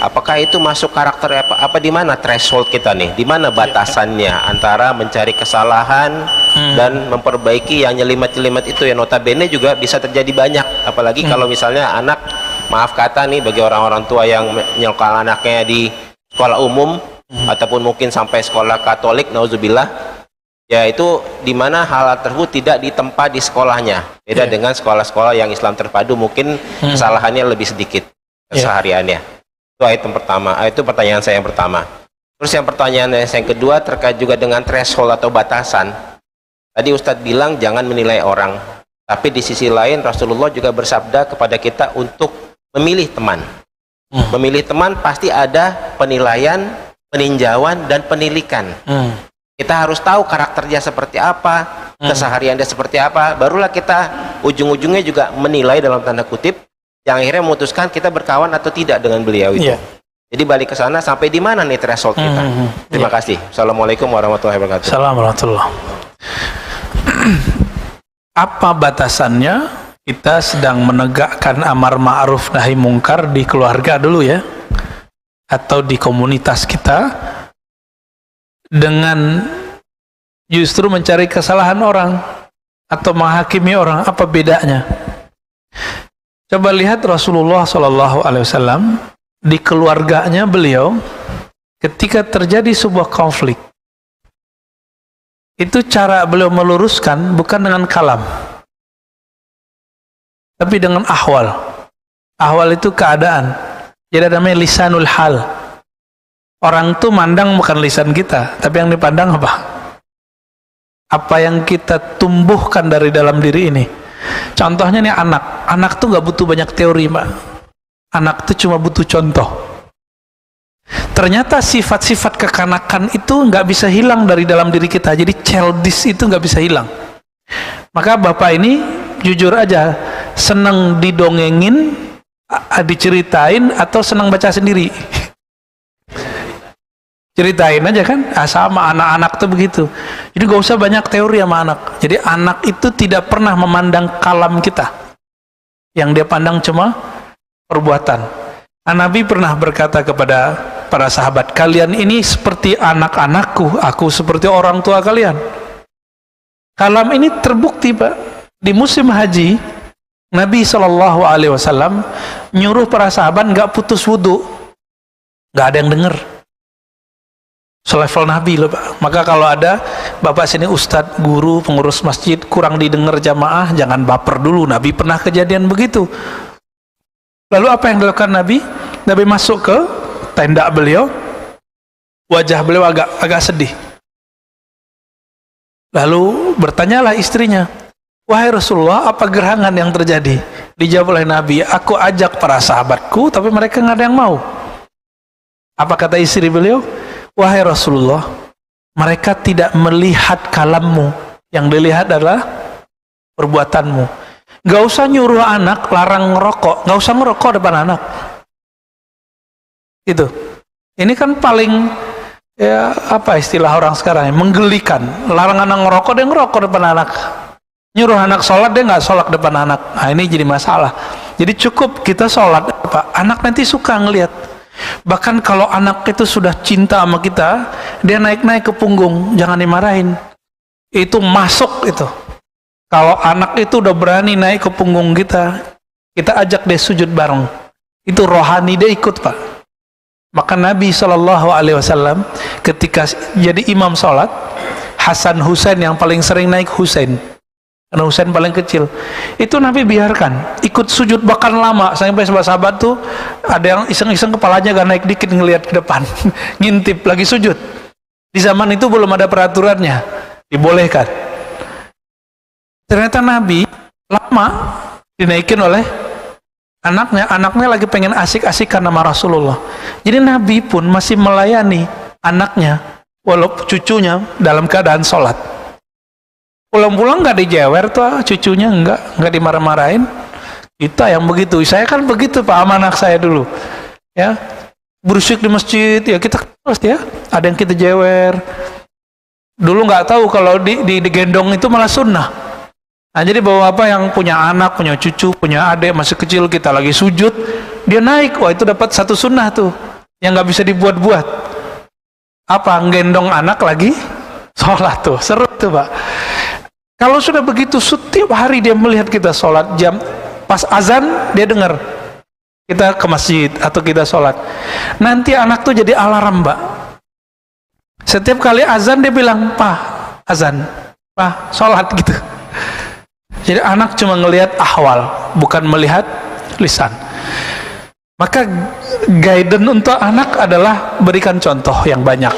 Apakah itu masuk karakter apa di mana threshold kita nih? Di mana batasannya antara mencari kesalahan dan memperbaiki? Yang nyelimet-nyelimet itu yang notabene juga bisa terjadi banyak, apalagi kalau misalnya anak, maaf kata nih bagi orang-orang tua yang menyekolahkan anaknya di sekolah umum ataupun mungkin sampai sekolah Katolik, nauzubillah. Ya itu dimana hal tersebut tidak ditempa di sekolahnya, beda dengan sekolah-sekolah yang Islam terpadu, mungkin kesalahannya lebih sedikit kesehariannya. Itu item pertama, itu pertanyaan saya yang pertama. Terus yang pertanyaan saya yang kedua terkait juga dengan threshold atau batasan. Tadi Ustadz bilang jangan menilai orang, tapi di sisi lain Rasulullah juga bersabda kepada kita untuk memilih teman. Memilih teman pasti ada penilaian, peninjauan, dan penilikan. Kita harus tahu karakternya seperti apa, keseharian dia seperti apa, barulah kita ujung-ujungnya juga menilai dalam tanda kutip, yang akhirnya memutuskan kita berkawan atau tidak dengan beliau itu. Jadi balik ke sana, sampai di mana nih threshold kita. Terima kasih. Assalamualaikum warahmatullahi wabarakatuh. Assalamualaikum. Apa batasannya? Kita sedang menegakkan amar ma'ruf nahi mungkar di keluarga dulu ya, atau di komunitas kita, dengan justru mencari kesalahan orang atau menghakimi orang. Apa bedanya? Coba lihat Rasulullah SAW di keluarganya beliau, ketika terjadi sebuah konflik, itu cara beliau meluruskan bukan dengan kalam, tapi dengan ahwal. Ahwal itu keadaan. Jadi namanya lisanul hal. Orang tuh mandang bukan lisan kita, tapi yang dipandang apa? Apa yang kita tumbuhkan dari dalam diri ini. Contohnya nih anak. Anak tuh gak butuh banyak teori, Pak. Anak tuh cuma butuh contoh. Ternyata sifat-sifat kekanakan itu nggak bisa hilang dari dalam diri kita. Jadi childish itu nggak bisa hilang. Maka bapak ini jujur aja, senang didongengin, diceritain, atau senang baca sendiri? Ceritain aja kan. Sama anak-anak tuh begitu. Jadi gak usah banyak teori sama anak. Jadi anak itu tidak pernah memandang kalam kita. Yang dia pandang cuma perbuatan. Nabi pernah berkata kepada para sahabat, kalian ini seperti anak-anakku, aku seperti orang tua kalian. Kalam ini terbukti, Pak. Di musim haji, Nabi SAW nyuruh para sahabat nggak putus wudhu. Nggak ada yang dengar. Selevel Nabi loh, Pak. Maka kalau ada bapak sini ustadz, guru, pengurus masjid kurang didengar jamaah, jangan baper dulu. Nabi pernah kejadian begitu. Lalu apa yang dilakukan Nabi? Nabi masuk ke tenda beliau, wajah beliau agak sedih. Lalu bertanyalah istrinya, wahai Rasulullah, apa gerangan yang terjadi? Dijawab oleh Nabi, aku ajak para sahabatku, tapi mereka nggak ada yang mau. Apa kata istri beliau? Wahai Rasulullah, mereka tidak melihat kalammu, yang dilihat adalah perbuatanmu. Gak usah nyuruh anak larang ngerokok, gak usah ngerokok depan anak. Itu. Ini kan paling, ya apa istilah orang sekarang, menggelikan. Larang anak ngerokok, dia ngerokok depan anak. Nyuruh anak sholat, dia nggak sholat depan anak. Nah ini jadi masalah. Jadi cukup kita sholat, Pak. Anak nanti suka ngelihat. Bahkan kalau anak itu sudah cinta sama kita, dia naik-naik ke punggung, jangan dimarahin. Itu masuk itu. Kalau anak itu udah berani naik ke punggung kita, kita ajak dia sujud bareng. Itu rohani, dia ikut, Pak. Maka Nabi SAW ketika jadi imam sholat, Hasan Husain yang paling sering naik Husain, karena Husain paling kecil, itu Nabi biarkan ikut sujud bahkan lama, sampai sahabat tuh ada yang iseng-iseng kepalanya gak naik dikit ngelihat ke depan ngintip lagi sujud. Di zaman itu belum ada peraturannya, dibolehkan. Ternyata Nabi lama dinaikin oleh anaknya lagi pengen asik-asikan sama Rasulullah. Jadi Nabi pun masih melayani anaknya, walaupun cucunya dalam keadaan sholat. Pulang-pulang nggak dijewer tuh cucunya, nggak dimarah-marahin. Kita yang begitu, saya kan begitu Pak sama anak saya dulu, ya berisik di masjid, ya kita terus ya, ada yang kita jewer. Dulu nggak tahu kalau digendong itu malah sunnah. Nah, jadi bapak yang punya anak, punya cucu, punya adik masih kecil, kita lagi sujud, dia naik, wah itu dapat satu sunnah tuh, yang nggak bisa dibuat-buat. Apa? Nggendong anak lagi sholat tuh, seru tuh Pak. Kalau sudah begitu, setiap hari dia melihat kita sholat, jam pas azan dia dengar kita ke masjid atau kita sholat. Nanti anak tuh jadi alarm, Mbak. Setiap kali azan dia bilang, "Pak, azan, Pak, sholat," gitu. Jadi anak cuma ngelihat ahwal, bukan melihat lisan. Maka guidance untuk anak adalah berikan contoh yang banyak.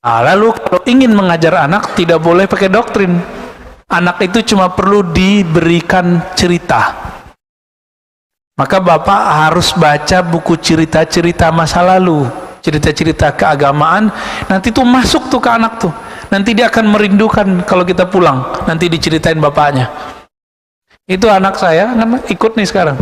Nah, lalu kalau ingin mengajar anak, tidak boleh pakai doktrin. Anak itu cuma perlu diberikan cerita. Maka bapak harus baca buku cerita-cerita masa lalu, cerita-cerita keagamaan. Nanti tuh masuk tuh ke anak tuh. Nanti dia akan merindukan kalau kita pulang, nanti diceritain bapaknya. Itu anak saya kan ikut nih sekarang.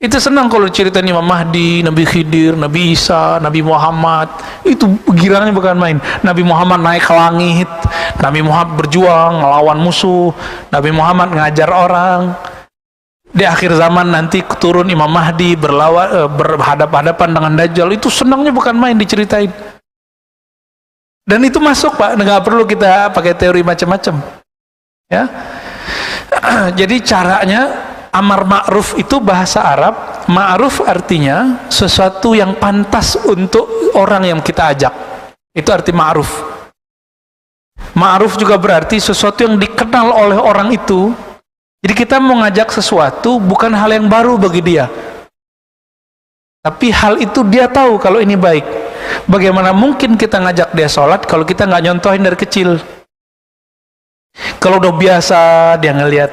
Itu senang kalau ceritain Imam Mahdi, Nabi Khidir, Nabi Isa, Nabi Muhammad. Itu girannya bukan main. Nabi Muhammad naik ke langit, Nabi Muhammad berjuang melawan musuh, Nabi Muhammad ngajar orang. Di akhir zaman nanti turun Imam Mahdi berhadapan-hadapan dengan Dajjal. Itu senangnya bukan main diceritain. Dan itu masuk Pak, nggak perlu kita pakai teori macam-macam. Ya, jadi caranya Amar ma'ruf itu bahasa Arab, ma'ruf artinya sesuatu yang pantas untuk orang yang kita ajak. Itu arti ma'ruf. Ma'ruf juga berarti sesuatu yang dikenal oleh orang itu. Jadi kita mau ngajak sesuatu bukan hal yang baru bagi dia, tapi hal itu dia tahu kalau ini baik. Bagaimana mungkin kita ngajak dia sholat kalau kita nggak nyontohin dari kecil? Kalau udah biasa dia ngelihat,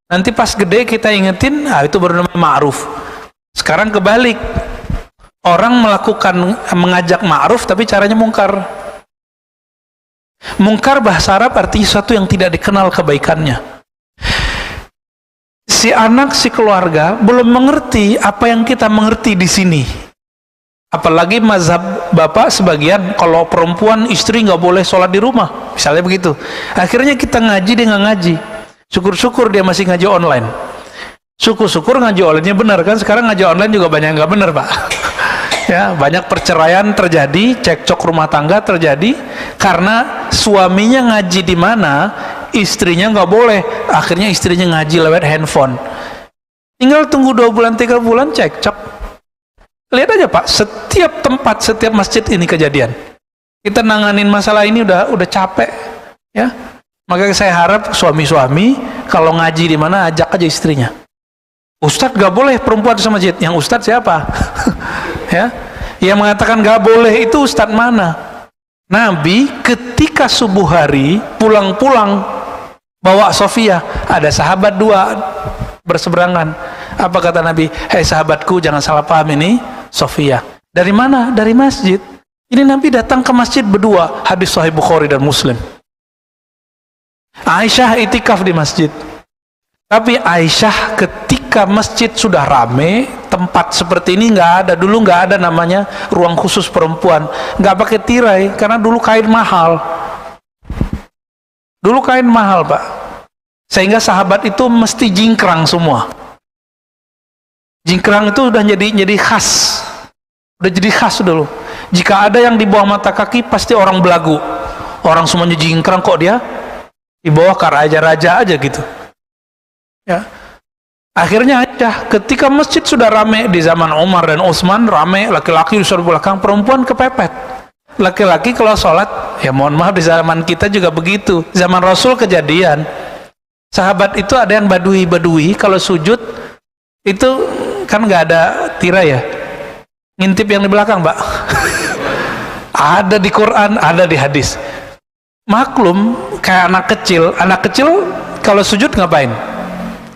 nanti pas gede kita ingetin, itu baru namanya ma'ruf. Sekarang kebalik, orang mengajak ma'ruf tapi caranya mungkar. Mungkar bahasa Arab artinya sesuatu yang tidak dikenal kebaikannya. Si anak, si keluarga belum mengerti apa yang kita mengerti di sini. Apalagi mazhab bapak sebagian, kalau perempuan istri nggak boleh sholat di rumah, misalnya begitu. Akhirnya kita ngaji, dia nggak ngaji. Syukur-syukur dia masih ngaji online. Syukur-syukur ngaji online-nya benar kan. Sekarang ngaji online juga banyak yang nggak benar, Pak. Ya, banyak perceraian terjadi, cekcok rumah tangga terjadi karena suaminya ngaji di mana, istrinya nggak boleh. Akhirnya istrinya ngaji lewat handphone. Tinggal tunggu 2 bulan 3 bulan cekcok. Lihat aja Pak, setiap tempat, setiap masjid ini kejadian. Kita nanganin masalah ini udah capek, ya. Maka saya harap suami-suami kalau ngaji di mana ajak aja istrinya. Ustadz gak boleh perempuan sama masjid. Yang ustadz siapa? Ya, yang mengatakan gak boleh itu ustadz mana? Nabi ketika subuh hari pulang-pulang bawa Sofia, ada sahabat 2 berseberangan. Apa kata Nabi? Hei sahabatku, jangan salah paham, ini Sofia. Dari mana? Dari masjid. Ini Nabi datang ke masjid berdua. Hadis Sahih Bukhari dan Muslim. Aisyah itikaf di masjid. Tapi Aisyah ketika masjid sudah rame, tempat seperti ini nggak ada. Dulu nggak ada namanya ruang khusus perempuan. Nggak pakai tirai, karena dulu kain mahal. Dulu kain mahal, Pak. Sehingga sahabat itu mesti jingkrang semua. Jingkrang itu udah jadi khas. Udah jadi khas dulu. Jika ada yang di bawah mata kaki, pasti orang belagu. Orang semuanya jingkrang, kok dia di bawah raja-raja aja gitu. Ya. Akhirnya aja ketika masjid sudah rame di zaman Umar dan Utsman, rame, laki-laki di sebelah belakang, perempuan kepepet. Laki-laki kalau sholat, ya mohon maaf di zaman kita juga begitu. Zaman Rasul kejadian. Sahabat itu ada yang badui kalau sujud itu kan nggak ada tirai ya. Ngintip yang di belakang, Pak. Ada di Quran, ada di hadis. Maklum kayak anak kecil kalau sujud ngapain?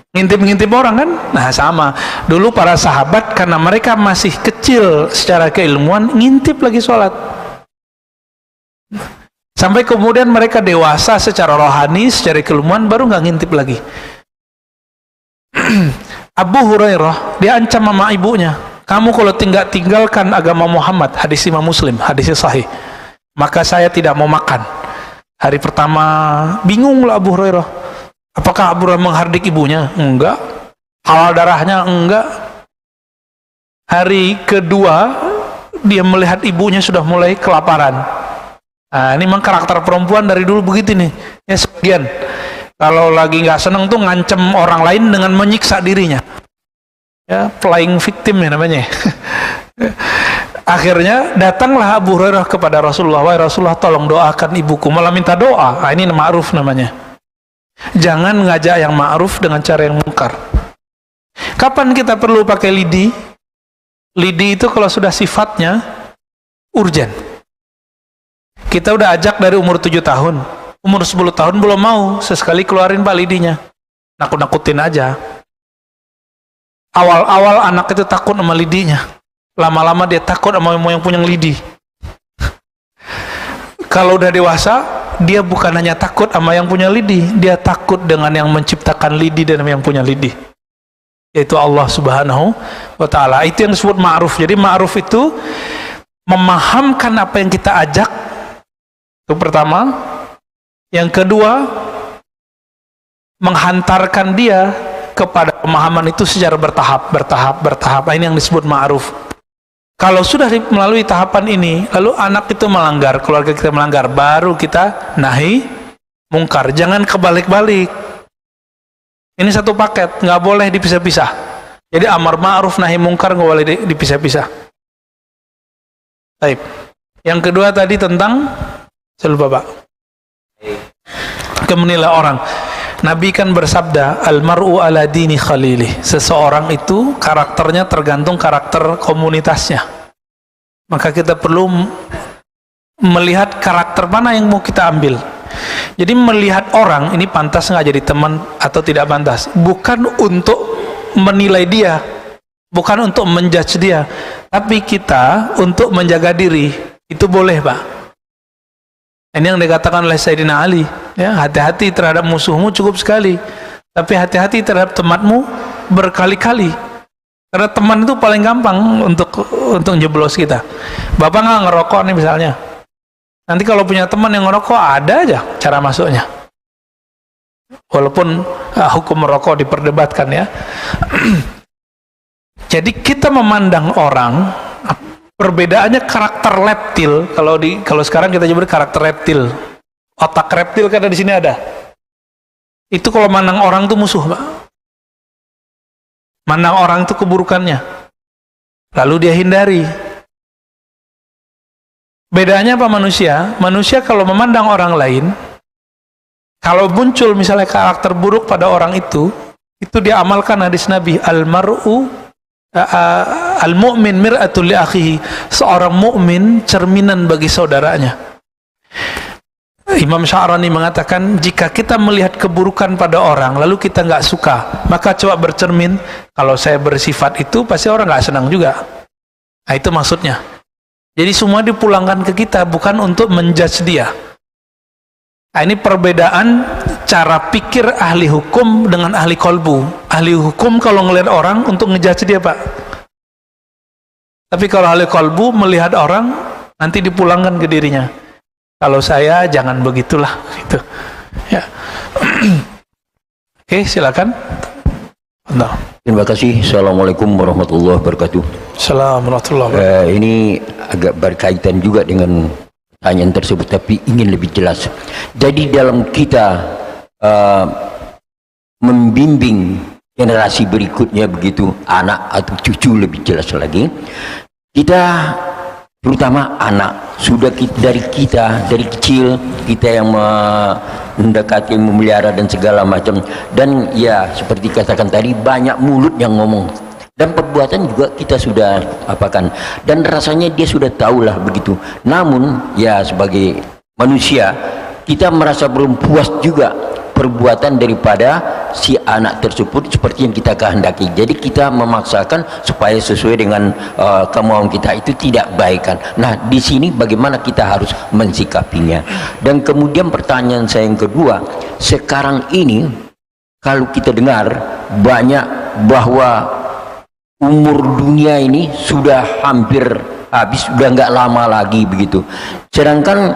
Ngintip-ngintip orang kan? Nah sama, dulu para sahabat karena mereka masih kecil secara keilmuan, ngintip lagi sholat. Sampai kemudian mereka dewasa secara rohani, secara keilmuan, baru nggak ngintip lagi. Abu Hurairah diancam sama ibunya, kamu kalau tinggalkan agama Muhammad, hadis Imam Muslim, hadisnya sahih, maka saya tidak mau makan. Hari pertama bingunglah Abu Hurairah. Apakah Abu Hurairah menghardik ibunya? Enggak. Halal darahnya? Enggak. Hari kedua dia melihat ibunya sudah mulai kelaparan. Nah, ini memang karakter perempuan dari dulu begitu nih. Ya sebagian. Kalau lagi nggak seneng tuh ngancem orang lain dengan menyiksa dirinya. Ya, flying victim ya namanya. Akhirnya datanglah Abu Hurairah kepada Rasulullah. Wahai Rasulullah, tolong doakan ibuku. Malah minta doa. Nah, ini ma'ruf namanya. Jangan ngajak yang ma'ruf dengan cara yang mungkar. Kapan kita perlu pakai lidi? Lidi itu kalau sudah sifatnya urgen. Kita udah ajak dari umur 7 tahun. Umur 10 tahun belum mau. Sesekali keluarin Pak lidinya. Nakut-nakutin aja. Awal-awal anak itu takut sama lidinya. Lama-lama dia takut sama yang punya lidi. Kalau udah dewasa, dia bukan hanya takut sama yang punya lidi, dia takut dengan yang menciptakan lidi dan yang punya lidi, yaitu Allah Subhanahu wa ta'ala. Itu yang disebut ma'ruf. Jadi ma'ruf itu memahamkan apa yang kita ajak, itu pertama. Yang kedua, menghantarkan dia kepada pemahaman itu secara bertahap. Ini yang disebut ma'ruf. Kalau sudah melalui tahapan ini, lalu anak itu melanggar, keluarga kita melanggar, baru kita nahi mungkar. Jangan kebalik-balik. Ini satu paket, nggak boleh dipisah-pisah. Jadi amar ma'ruf nahi mungkar nggak boleh dipisah-pisah. Baik. Yang kedua tadi tentang, saya lupa Pak, menilai orang. Nabi kan bersabda, almar'u ala dini khalilih. Seseorang itu karakternya tergantung karakter komunitasnya. Maka kita perlu melihat karakter mana yang mau kita ambil. Jadi melihat orang ini pantas nggak jadi teman atau tidak pantas, bukan untuk menilai dia, bukan untuk menjudge dia, tapi kita untuk menjaga diri. Itu boleh Pak. Ini yang dikatakan oleh Sayyidina Ali, ya, hati-hati terhadap musuhmu cukup sekali, tapi hati-hati terhadap temanmu berkali-kali. Karena teman itu paling gampang untuk jeblos kita. Bapak nggak ngerokok nih misalnya, nanti kalau punya teman yang ngerokok, ada aja cara masuknya. Walaupun hukum merokok diperdebatkan ya. Jadi kita memandang orang, perbedaannya karakter reptil. Kalau sekarang kita nyebut karakter reptil, otak reptil kan ada di sini ada. Itu kalau mandang orang itu musuh Pak. Mandang orang itu keburukannya, lalu dia hindari. Bedanya apa manusia? Manusia kalau memandang orang lain, kalau muncul misalnya karakter buruk pada orang itu dia amalkan hadis Nabi, al-mar'u al-mu'min mir'atul li akhihi. Seorang mukmin cerminan bagi saudaranya. Imam Sya'rani mengatakan, jika kita melihat keburukan pada orang lalu kita nggak suka, maka coba bercermin, kalau saya bersifat itu pasti orang nggak senang juga. Nah itu maksudnya. Jadi semua dipulangkan ke kita, bukan untuk menjudge dia. Nah, ini perbedaan cara pikir ahli hukum dengan ahli kolbu. Ahli hukum kalau ngelihat orang untuk ngejudge dia Pak. Tapi kalau ahli kolbu melihat orang nanti dipulangkan ke dirinya. Kalau saya jangan begitulah gitu. Ya. Oke, silakan. Nah. Terima kasih. Assalamualaikum warahmatullahi wabarakatuh. Assalamualaikum warahmatullahi wabarakatuh. Ini agak berkaitan juga dengan pertanyaan tersebut, tapi ingin lebih jelas. Jadi dalam kita membimbing generasi berikutnya, begitu anak atau cucu lebih jelas lagi, kita terutama anak sudah dari kecil kita yang mendekati, memelihara dan segala macam, dan ya seperti katakan tadi, banyak mulut yang ngomong dan perbuatan juga kita sudah apakan, dan rasanya dia sudah tahulah begitu. Namun ya sebagai manusia kita merasa belum puas juga perbuatan daripada si anak tersebut seperti yang kita kehendaki. Jadi kita memaksakan supaya sesuai dengan kemauan kita, itu tidak baik kan. Nah di sini bagaimana kita harus mensikapinya. Dan kemudian pertanyaan saya yang kedua, sekarang ini kalau kita dengar banyak bahwa umur dunia ini sudah hampir habis, sudah nggak lama lagi begitu. Sedangkan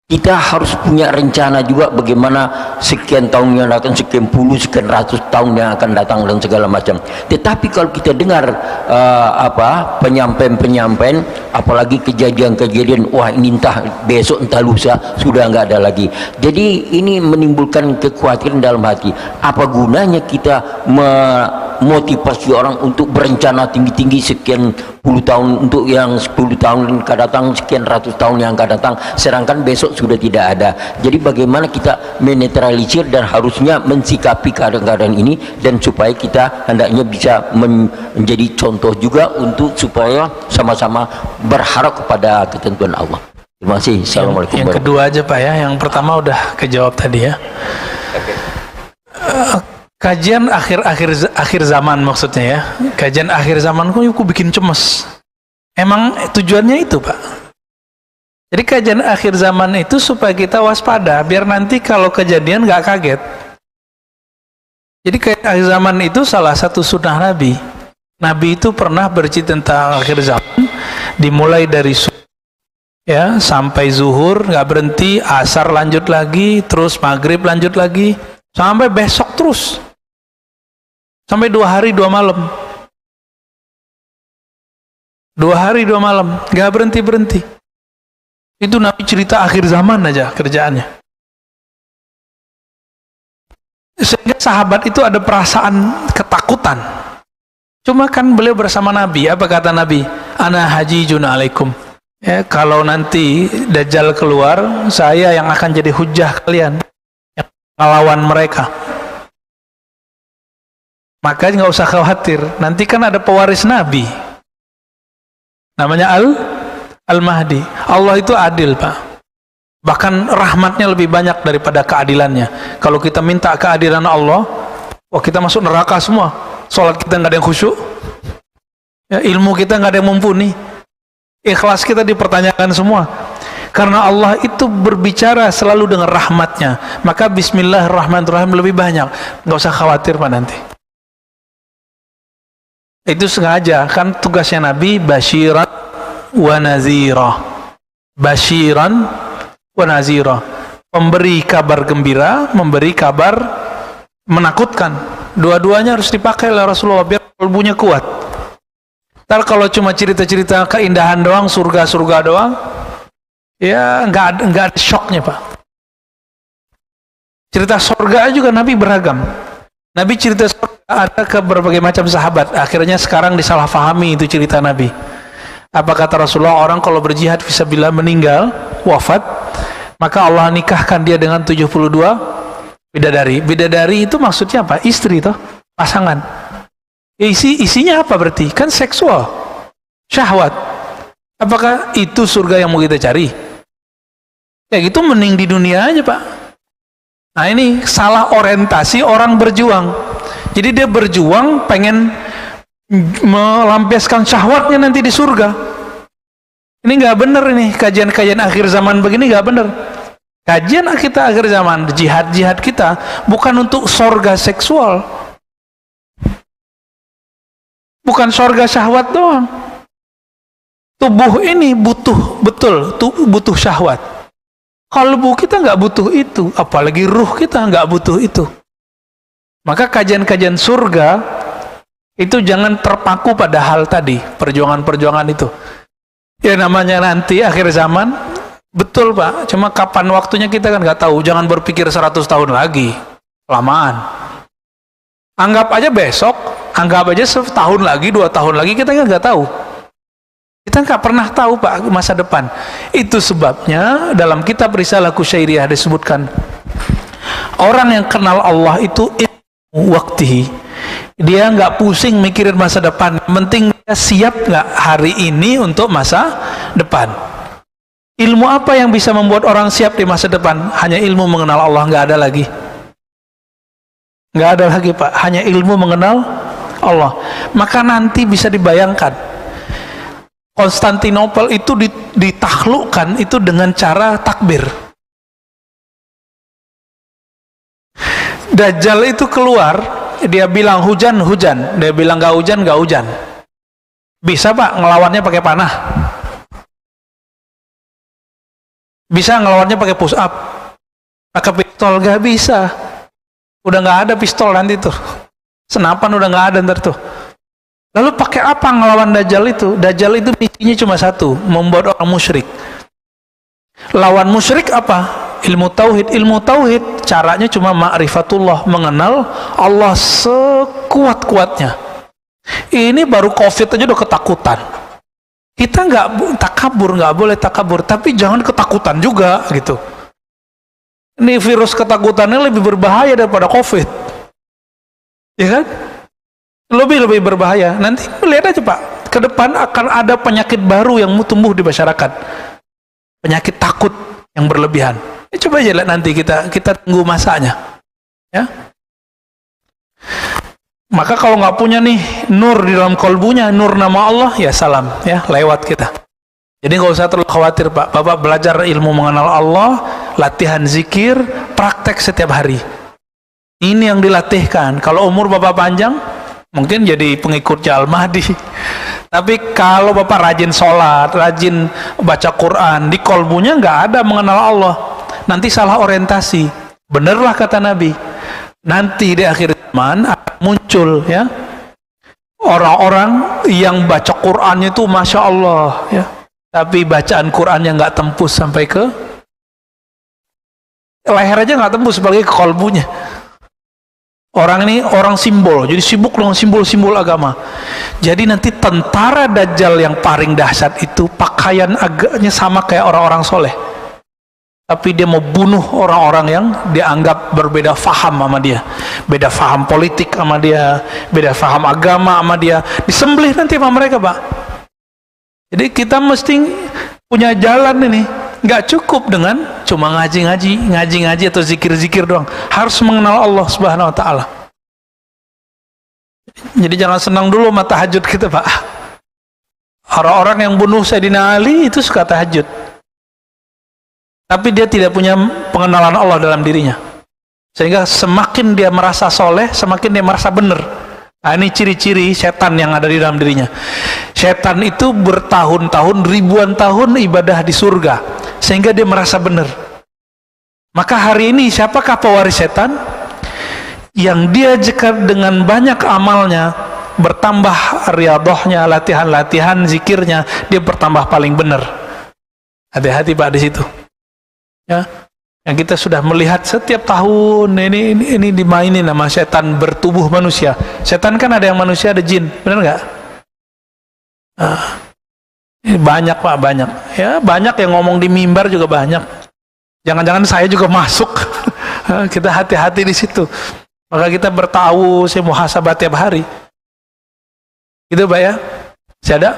kita harus punya rencana juga bagaimana sekian tahun yang akan, sekian puluh, sekian ratus tahun yang akan datang dan segala macam. Tetapi kalau kita dengar penyampaian, apalagi kejadian-kejadian, wah ini entah besok entah lusa sudah nggak ada lagi. Jadi ini menimbulkan kekhawatiran dalam hati. Apa gunanya kita memotivasi orang untuk berencana tinggi-tinggi sekian puluh tahun, untuk yang 10 tahun yang akan datang, sekian ratus tahun yang akan datang, sedangkan besok sudah tidak ada. Jadi bagaimana kita menetralisir dan harusnya mensikapi keadaan-keadaan ini, dan supaya kita hendaknya bisa menjadi contoh juga untuk supaya sama-sama berharap kepada ketentuan Allah. Terima kasih. Assalamualaikum. Yang kedua aja Pak ya, yang pertama udah kejawab tadi ya. Kajian akhir zaman maksudnya ya. Kajian akhir zaman kok bikin cemas. Emang tujuannya itu Pak. Jadi kajian akhir zaman itu supaya kita waspada, biar nanti kalau kejadian nggak kaget. Jadi kajian akhir zaman itu salah satu sunnah Nabi. Nabi itu pernah bercerita tentang akhir zaman, dimulai dari ya sampai zuhur nggak berhenti, asar lanjut lagi, terus maghrib lanjut lagi, sampai besok terus, sampai 2 hari 2 malam, 2 hari 2 malam, nggak berhenti. Itu Nabi cerita akhir zaman aja kerjaannya. Sehingga sahabat itu ada perasaan ketakutan. Cuma kan beliau bersama Nabi. Apa kata Nabi? Ana hajijun alaikum. Ya, kalau nanti Dajjal keluar, saya yang akan jadi hujah kalian, yang melawan mereka. Maka nggak usah khawatir. Nanti kan ada pewaris Nabi. Namanya Al-Mahdi. Allah itu adil, Pak. Bahkan rahmatnya lebih banyak daripada keadilannya. Kalau kita minta keadilan Allah, wah kita masuk neraka semua. Sholat kita nggak ada yang khusyuk, ya, ilmu kita nggak ada yang mumpuni, ikhlas kita dipertanyakan semua. Karena Allah itu berbicara selalu dengan rahmatnya. Maka Bismillahirrahmanirrahim lebih banyak. Nggak usah khawatir Pak nanti. Itu sengaja, kan tugasnya Nabi basyiran wa nazira. Basyiran wa nazira, memberi kabar gembira, memberi kabar menakutkan. Dua-duanya harus dipakai oleh Rasulullah biar kalbunya kuat. Ntar kalau cuma cerita-cerita keindahan doang, surga-surga doang, ya nggak ada shocknya Pak. Cerita surga juga Nabi beragam. Nabi cerita surga ada ke berbagai macam sahabat. Akhirnya sekarang disalahfahami itu cerita Nabi. Apa kata Rasulullah? Orang kalau berjihad fisabilillah meninggal, wafat, maka Allah nikahkan dia dengan 72 bidadari. Bidadari itu maksudnya apa? Istri toh, pasangan. Isinya apa berarti? Kan seksual, syahwat. Apakah itu surga yang mau kita cari? Ya gitu, mending di dunia aja Pak. Nah ini salah orientasi orang berjuang. Jadi dia berjuang pengen melampiaskan syahwatnya nanti di surga. Ini nggak bener, ini kajian-kajian akhir zaman begini nggak bener. Kajian kita akhir zaman, jihad kita bukan untuk sorga seksual, bukan sorga syahwat doang. Tubuh ini butuh betul, butuh syahwat. Kalbu kita nggak butuh itu, apalagi ruh kita nggak butuh itu. Maka kajian-kajian surga itu jangan terpaku pada hal tadi, perjuangan-perjuangan itu. Ya namanya nanti akhir zaman, betul Pak, cuma kapan waktunya kita kan nggak tahu. Jangan berpikir 100 tahun lagi, kelamaan. Anggap aja besok, anggap aja setahun lagi, 2 tahun lagi, kita kan nggak tahu. Kita nggak pernah tahu Pak masa depan. Itu sebabnya dalam kitab Risalah Kusyairiyah disebutkan, orang yang kenal Allah itu waktihi, dia nggak pusing mikirin masa depan, penting dia siap nggak hari ini untuk masa depan. Ilmu apa yang bisa membuat orang siap di masa depan? Hanya ilmu mengenal Allah, nggak ada lagi. Nggak ada lagi Pak, hanya ilmu mengenal Allah. Maka nanti bisa dibayangkan, Konstantinopel itu ditaklukkan itu dengan cara takbir. Dajjal itu keluar, dia bilang hujan, hujan. Dia bilang nggak hujan, nggak hujan. Bisa Pak ngelawannya pakai panah? Bisa ngelawannya pakai push up? Pakai pistol? Nggak bisa. Udah nggak ada pistol nanti tuh. Senapan udah nggak ada ntar tuh. Lalu pakai apa ngelawan Dajjal itu? Dajjal itu misinya cuma satu, membuat orang musyrik. Lawan musyrik apa? Ilmu tauhid. Ilmu tauhid caranya cuma ma'rifatullah, mengenal Allah sekuat-kuatnya. Ini baru COVID aja udah ketakutan. Kita nggak takabur, nggak boleh takabur, tapi jangan ketakutan juga gitu. Ini virus ketakutannya lebih berbahaya daripada COVID, ya kan? Lebih berbahaya. Nanti lihat aja Pak, ke depan akan ada penyakit baru yang tumbuh di masyarakat, penyakit takut yang berlebihan. Coba aja lihat nanti, kita tunggu masanya, ya. Maka kalau nggak punya nih nur di dalam kolbunya, nur nama Allah, ya salam, ya lewat kita. Jadi nggak usah terlalu khawatir Pak. Bapak belajar ilmu mengenal Allah, latihan zikir, praktek setiap hari. Ini yang dilatihkan. Kalau umur Bapak panjang, mungkin jadi pengikutnya Al-Mahdi. Tapi kalau Bapak rajin sholat, rajin baca Quran, di kolbunya nggak ada mengenal Allah, nanti salah orientasi. Benerlah kata Nabi, nanti di akhir zaman akan muncul ya orang-orang yang baca Qurannya itu Masya Allah ya, tapi bacaan Qurannya nggak tembus sampai ke leher aja, nggak tembus, apalagi ke kolbunya. Orang ini orang simbol, jadi sibuk dengan simbol-simbol agama. Jadi nanti tentara Dajjal yang paling dahsyat itu pakaian agaknya sama kayak orang-orang soleh, tapi dia mau bunuh orang-orang yang dianggap berbeda faham sama dia, beda faham politik sama dia, beda faham agama sama dia, disembelih nanti sama mereka, Pak. Jadi kita mesti punya jalan ini. Nggak cukup dengan cuma ngaji-ngaji atau zikir-zikir doang. Harus mengenal Allah Subhanahu wa ta'ala. Jadi jangan senang dulu sama tahajud kita, Pak. Orang-orang yang bunuh Sayyidina Ali itu suka tahajud, tapi dia tidak punya pengenalan Allah dalam dirinya. Sehingga semakin dia merasa soleh, semakin dia merasa benar. Nah, ini ciri-ciri setan yang ada di dalam dirinya. Setan itu bertahun-tahun, ribuan tahun ibadah di surga, sehingga dia merasa benar. Maka hari ini siapakah pewaris setan? Yang dia jika dengan banyak amalnya, bertambah riyadhahnya, latihan-latihan zikirnya, dia bertambah paling benar. Hati-hati, Pak, di situ. Ya, yang kita sudah melihat setiap tahun ini dimainin nama setan bertubuh manusia. Setan kan ada yang manusia, ada jin, benar nggak? Banyak, Pak, banyak. Ya, banyak yang ngomong di mimbar juga banyak. Jangan-jangan saya juga masuk. Kita hati-hati di situ. Maka kita bertahu, saya muhasabah tiap hari. Gitu, Pak, ya? Masih ada?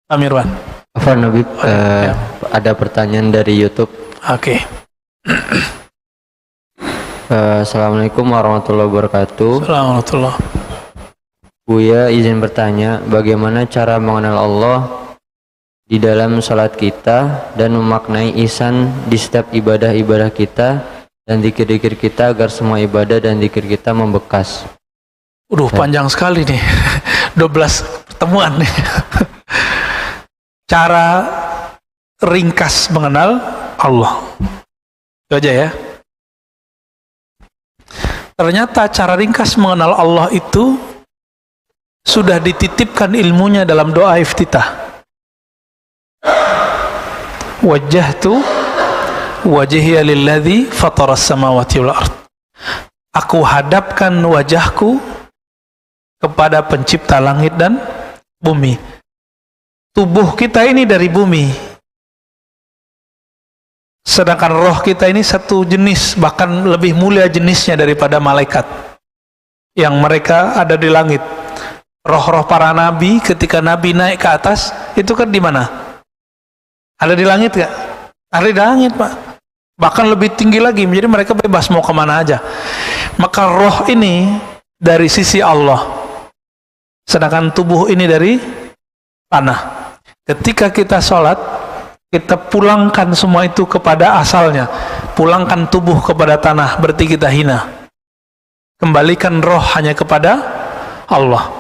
Pak Mirwan. Afwan, Nabi, ada pertanyaan dari YouTube. Oke. Assalamualaikum warahmatullahi wabarakatuh. Assalamualaikum. Buya izin bertanya, bagaimana cara mengenal Allah di dalam salat kita dan memaknai ihsan di setiap ibadah-ibadah kita dan zikir-zikir kita agar semua ibadah dan zikir kita membekas? Panjang sekali nih. 12 pertemuan nih. Cara ringkas mengenal Allah. Itu aja ya. Ternyata cara ringkas mengenal Allah itu sudah dititipkan ilmunya dalam doa iftitah. Wajjahtu wajhiya lilladzi fataras samawati wal ard. Aku hadapkan wajahku kepada pencipta langit dan bumi. Tubuh kita ini dari bumi, sedangkan roh kita ini satu jenis, bahkan lebih mulia jenisnya daripada malaikat yang mereka ada di langit. Roh-roh para nabi ketika nabi naik ke atas itu kan di mana? Ada di langit gak? Ada di langit, Pak. Bahkan lebih tinggi lagi, jadi mereka bebas mau kemana aja. Maka roh ini dari sisi Allah, sedangkan tubuh ini dari tanah. Ketika kita sholat, kita pulangkan semua itu kepada asalnya. Pulangkan tubuh kepada tanah, berarti kita hina. Kembalikan roh hanya kepada Allah.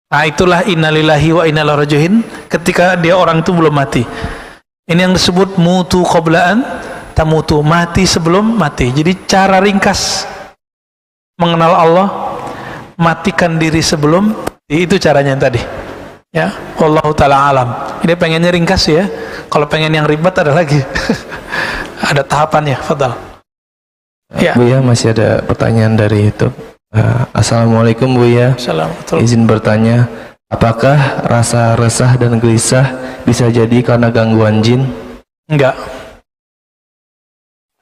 Nah, itulah innalillahi wa inna ilaihi raji'un ketika dia orang itu belum mati. Ini yang disebut mutu qablaan tamutu, mati sebelum mati. Jadi cara ringkas mengenal Allah, matikan diri sebelum mati. Itu caranya yang tadi. Ya, wallahu taala alam. Ini pengennya ringkas ya. Kalau pengen yang ribet ada lagi. Ada tahapannya, fadal. Ya. Buya, masih ada pertanyaan dari YouTube. Assalamualaikum Buya. Assalamualaikum. Izin bertanya, apakah rasa resah dan gelisah bisa jadi karena gangguan jin? Enggak.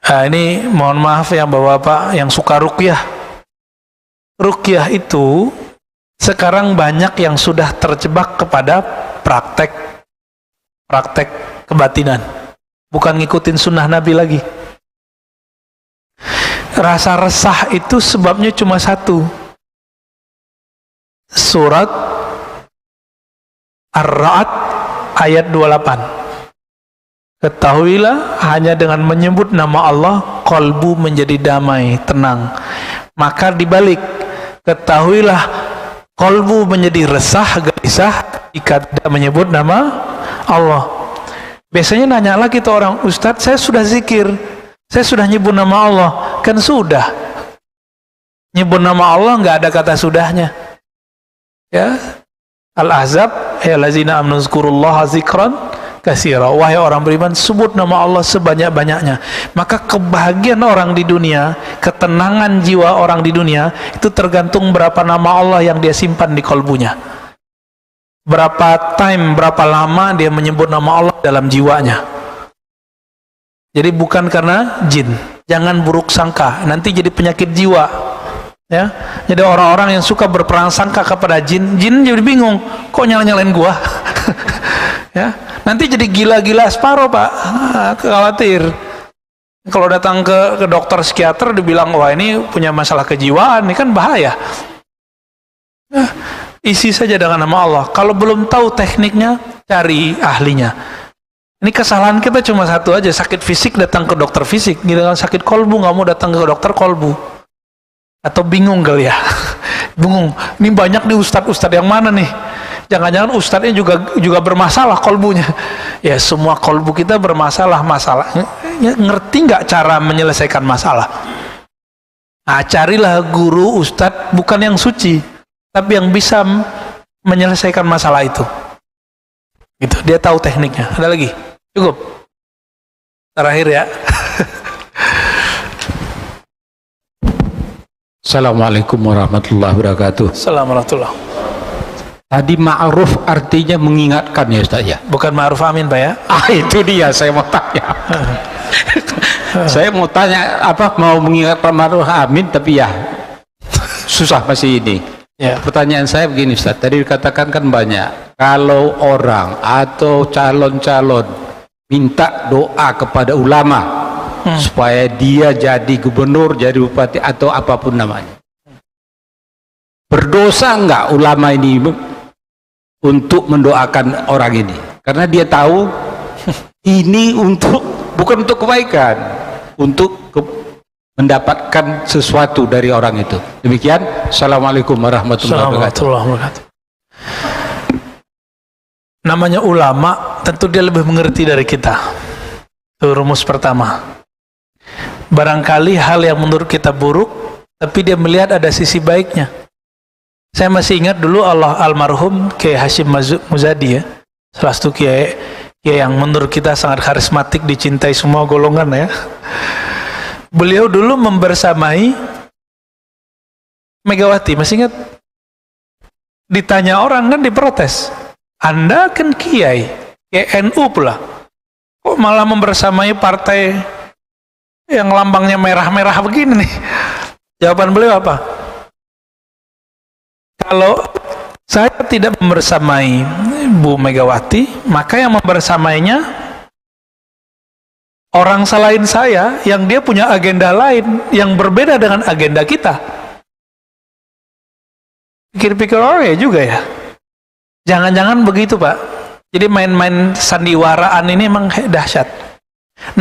Ini mohon maaf ya Bapak-bapak yang suka ruqyah. Ruqyah itu sekarang banyak yang sudah terjebak kepada praktek kebatinan, bukan ngikutin sunnah Nabi lagi. Rasa resah itu sebabnya cuma satu. Surat Ar-Ra'd ayat 28. Ketahuilah hanya dengan menyebut nama Allah qalbu menjadi damai, tenang. Maka dibalik, ketahuilah qalbu menjadi resah, gelisah jika tidak menyebut nama Allah. Biasanya nanya lagi tuh orang, Ustadz, saya sudah zikir, saya sudah nyebut nama Allah. Kan sudah nyebut nama Allah, nggak ada kata sudahnya. Ya, Al-Ahzab, ya lazina amanu zkurullaha zikran katsira. Wahai orang beriman, sebut nama Allah sebanyak-banyaknya. Maka kebahagiaan orang di dunia, ketenangan jiwa orang di dunia itu tergantung berapa nama Allah yang dia simpan di kalbunya. Berapa lama dia menyebut nama Allah dalam jiwanya. Jadi bukan karena jin. Jangan buruk sangka, nanti jadi penyakit jiwa. Ya, jadi orang-orang yang suka berprasangka kepada jin jadi bingung, kok nyala-nyalain gua? Ya, nanti jadi gila-gila separuh, Pak. Khawatir. Kalau datang ke dokter psikiater dibilang, wah ini punya masalah kejiwaan, ini kan bahaya. Nah, isi saja dengan nama Allah. Kalau belum tahu tekniknya, cari ahlinya. Ini kesalahan kita cuma satu aja, sakit fisik datang ke dokter fisik, gitu kan, sakit kolbu nggak mau datang ke dokter kolbu. Atau bingung kali ya. Bingung, ini banyak nih ustadz yang mana nih? Jangan-jangan ustadznya juga bermasalah kolbunya. Ya semua kolbu kita bermasalah. Ngerti nggak cara menyelesaikan masalah? Nah, carilah guru ustadz bukan yang suci, tapi yang bisa menyelesaikan masalah itu. Gitu, dia tahu tekniknya. Ada lagi? Cukup. Terakhir ya. Assalamualaikum warahmatullahi wabarakatuh. Assalamualaikum. Tadi ma'ruf artinya mengingatkan ya Ustaz ya? Bukan ma'ruf amin Pak ya? Itu dia saya mau tanya. Saya mau tanya mau mengingatkan ma'ruf amin tapi ya susah masih ini. Ya. Pertanyaan saya begini Ustaz, tadi dikatakan kan banyak kalau orang atau calon-calon minta doa kepada ulama supaya dia jadi gubernur, jadi bupati atau apapun namanya. Berdosa enggak ulama ini untuk mendoakan orang ini? Karena dia tahu ini bukan untuk kebaikan, untuk mendapatkan sesuatu dari orang itu. Demikian. Assalamualaikum warahmatullahi wabarakatuh. Namanya ulama, tentu dia lebih mengerti dari kita. Itu rumus pertama. Barangkali hal yang menurut kita buruk, tapi dia melihat ada sisi baiknya. Saya masih ingat dulu almarhum Kiai Hashim Muzadi ya, salah satu kiai yang menurut kita sangat karismatik, dicintai semua golongan ya. Beliau dulu membersamai Megawati, masih ingat? Ditanya orang kan diprotes, Anda kan kiai NU pula, kok malah membersamai partai yang lambangnya merah-merah begini nih? Jawaban beliau apa? Kalau saya tidak membersamai Bu Megawati, maka yang membersamainya orang selain saya yang dia punya agenda lain yang berbeda dengan agenda kita. Pikir-pikir orang ya juga ya. Jangan-jangan begitu Pak. Jadi main-main sandiwaraan ini memang dahsyat.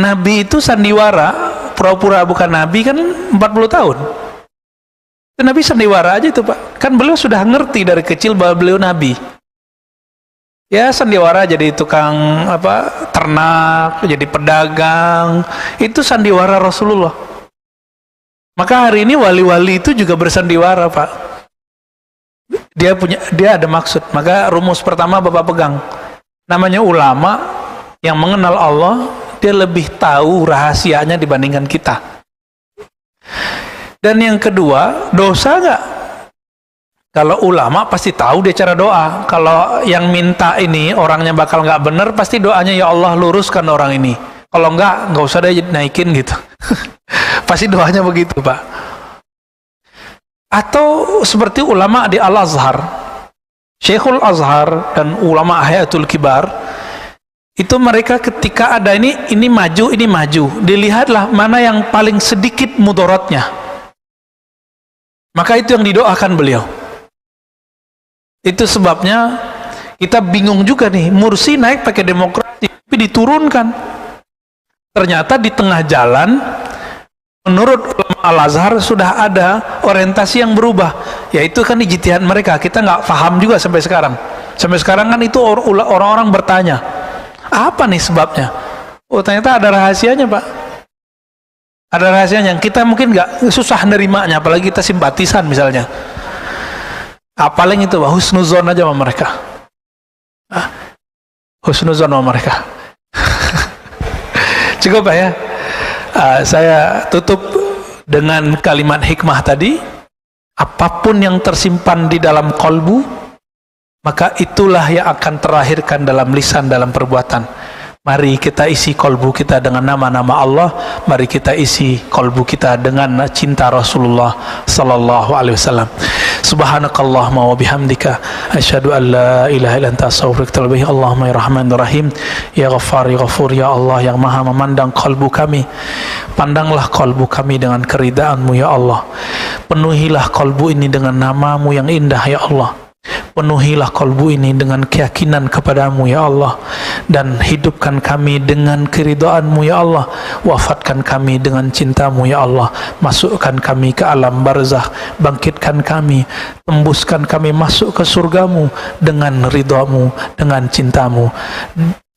Nabi itu sandiwara, pura-pura bukan Nabi kan 40 tahun. Nabi sandiwara aja itu Pak. Kan beliau sudah ngerti dari kecil bahwa beliau Nabi. Ya sandiwara jadi tukang ternak, jadi pedagang. Itu sandiwara Rasulullah. Maka hari ini wali-wali itu juga bersandiwara Pak. Dia ada maksud. Maka rumus pertama Bapak pegang. Namanya ulama yang mengenal Allah, dia lebih tahu rahasianya dibandingkan kita. Dan yang kedua, dosa nggak? Kalau ulama pasti tahu dia cara doa. Kalau yang minta ini orangnya bakal nggak bener, pasti doanya ya Allah luruskan orang ini. Kalau nggak usah deh naikin gitu. Pasti doanya begitu Pak. Atau seperti ulama di Al-Azhar, Syekhul Azhar dan ulama Hayatul Kibar, itu mereka ketika ada ini maju, dilihatlah mana yang paling sedikit mudaratnya. Maka itu yang didoakan beliau. Itu sebabnya kita bingung juga nih, Mursi naik pakai demokrasi, tapi diturunkan. Ternyata di tengah jalan, menurut ulama Al-Azhar sudah ada orientasi yang berubah. Yaitu kan ijtihad mereka, kita nggak paham juga sampai sekarang. Sampai sekarang kan itu orang-orang bertanya, apa nih sebabnya? Oh ternyata ada rahasianya Pak. Ada rahasianya yang kita mungkin nggak susah nerimanya, apalagi kita simpatisan misalnya. Paling itu husnuzon aja sama mereka. husnuzon sama mereka. Cukup Pak ya. Saya tutup dengan kalimat hikmah tadi. Apapun yang tersimpan di dalam kolbu, maka itulah yang akan terlahirkan dalam lisan, dalam perbuatan. Mari kita isi kolbu kita dengan nama-nama Allah. Mari kita isi kolbu kita dengan cinta Rasulullah sallallahu alaihi wasallam. Subhanakallahumma wa bihamdika asyhadu an la ilaha illa anta astaghfiruka wa atubu ilaik. Allahumma ya Rahmanur Rahim, ya Ghaffar ya Ghafur, ya Allah yang Maha memandang kolbu kami. Pandanglah kolbu kami dengan keridaan-Mu ya Allah. Penuhilah kolbu ini dengan nama-Mu yang indah ya Allah. Penuhilah kolbu ini dengan keyakinan kepadamu ya Allah, dan hidupkan kami dengan keridhaan-Mu ya Allah. Wafatkan kami dengan cinta-Mu ya Allah. Masukkan kami ke alam barzakh, bangkitkan kami, tembuskan kami masuk ke surga-Mu dengan ridha-Mu, dengan cinta-Mu.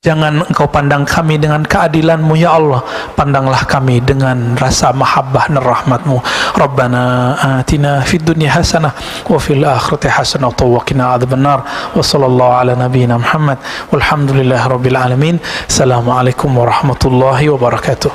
Jangan Engkau pandang kami dengan keadilan-Mu ya Allah, pandanglah kami dengan rasa mahabbah dan rahmat-Mu. Rabbana atina fid dunya hasanah wa fil akhirati hasanah wa qina adzabannar. Wa sallallahu ala nabiyyina Muhammad walhamdulillahi rabbil alamin. Assalamualaikum warahmatullahi wabarakatuh.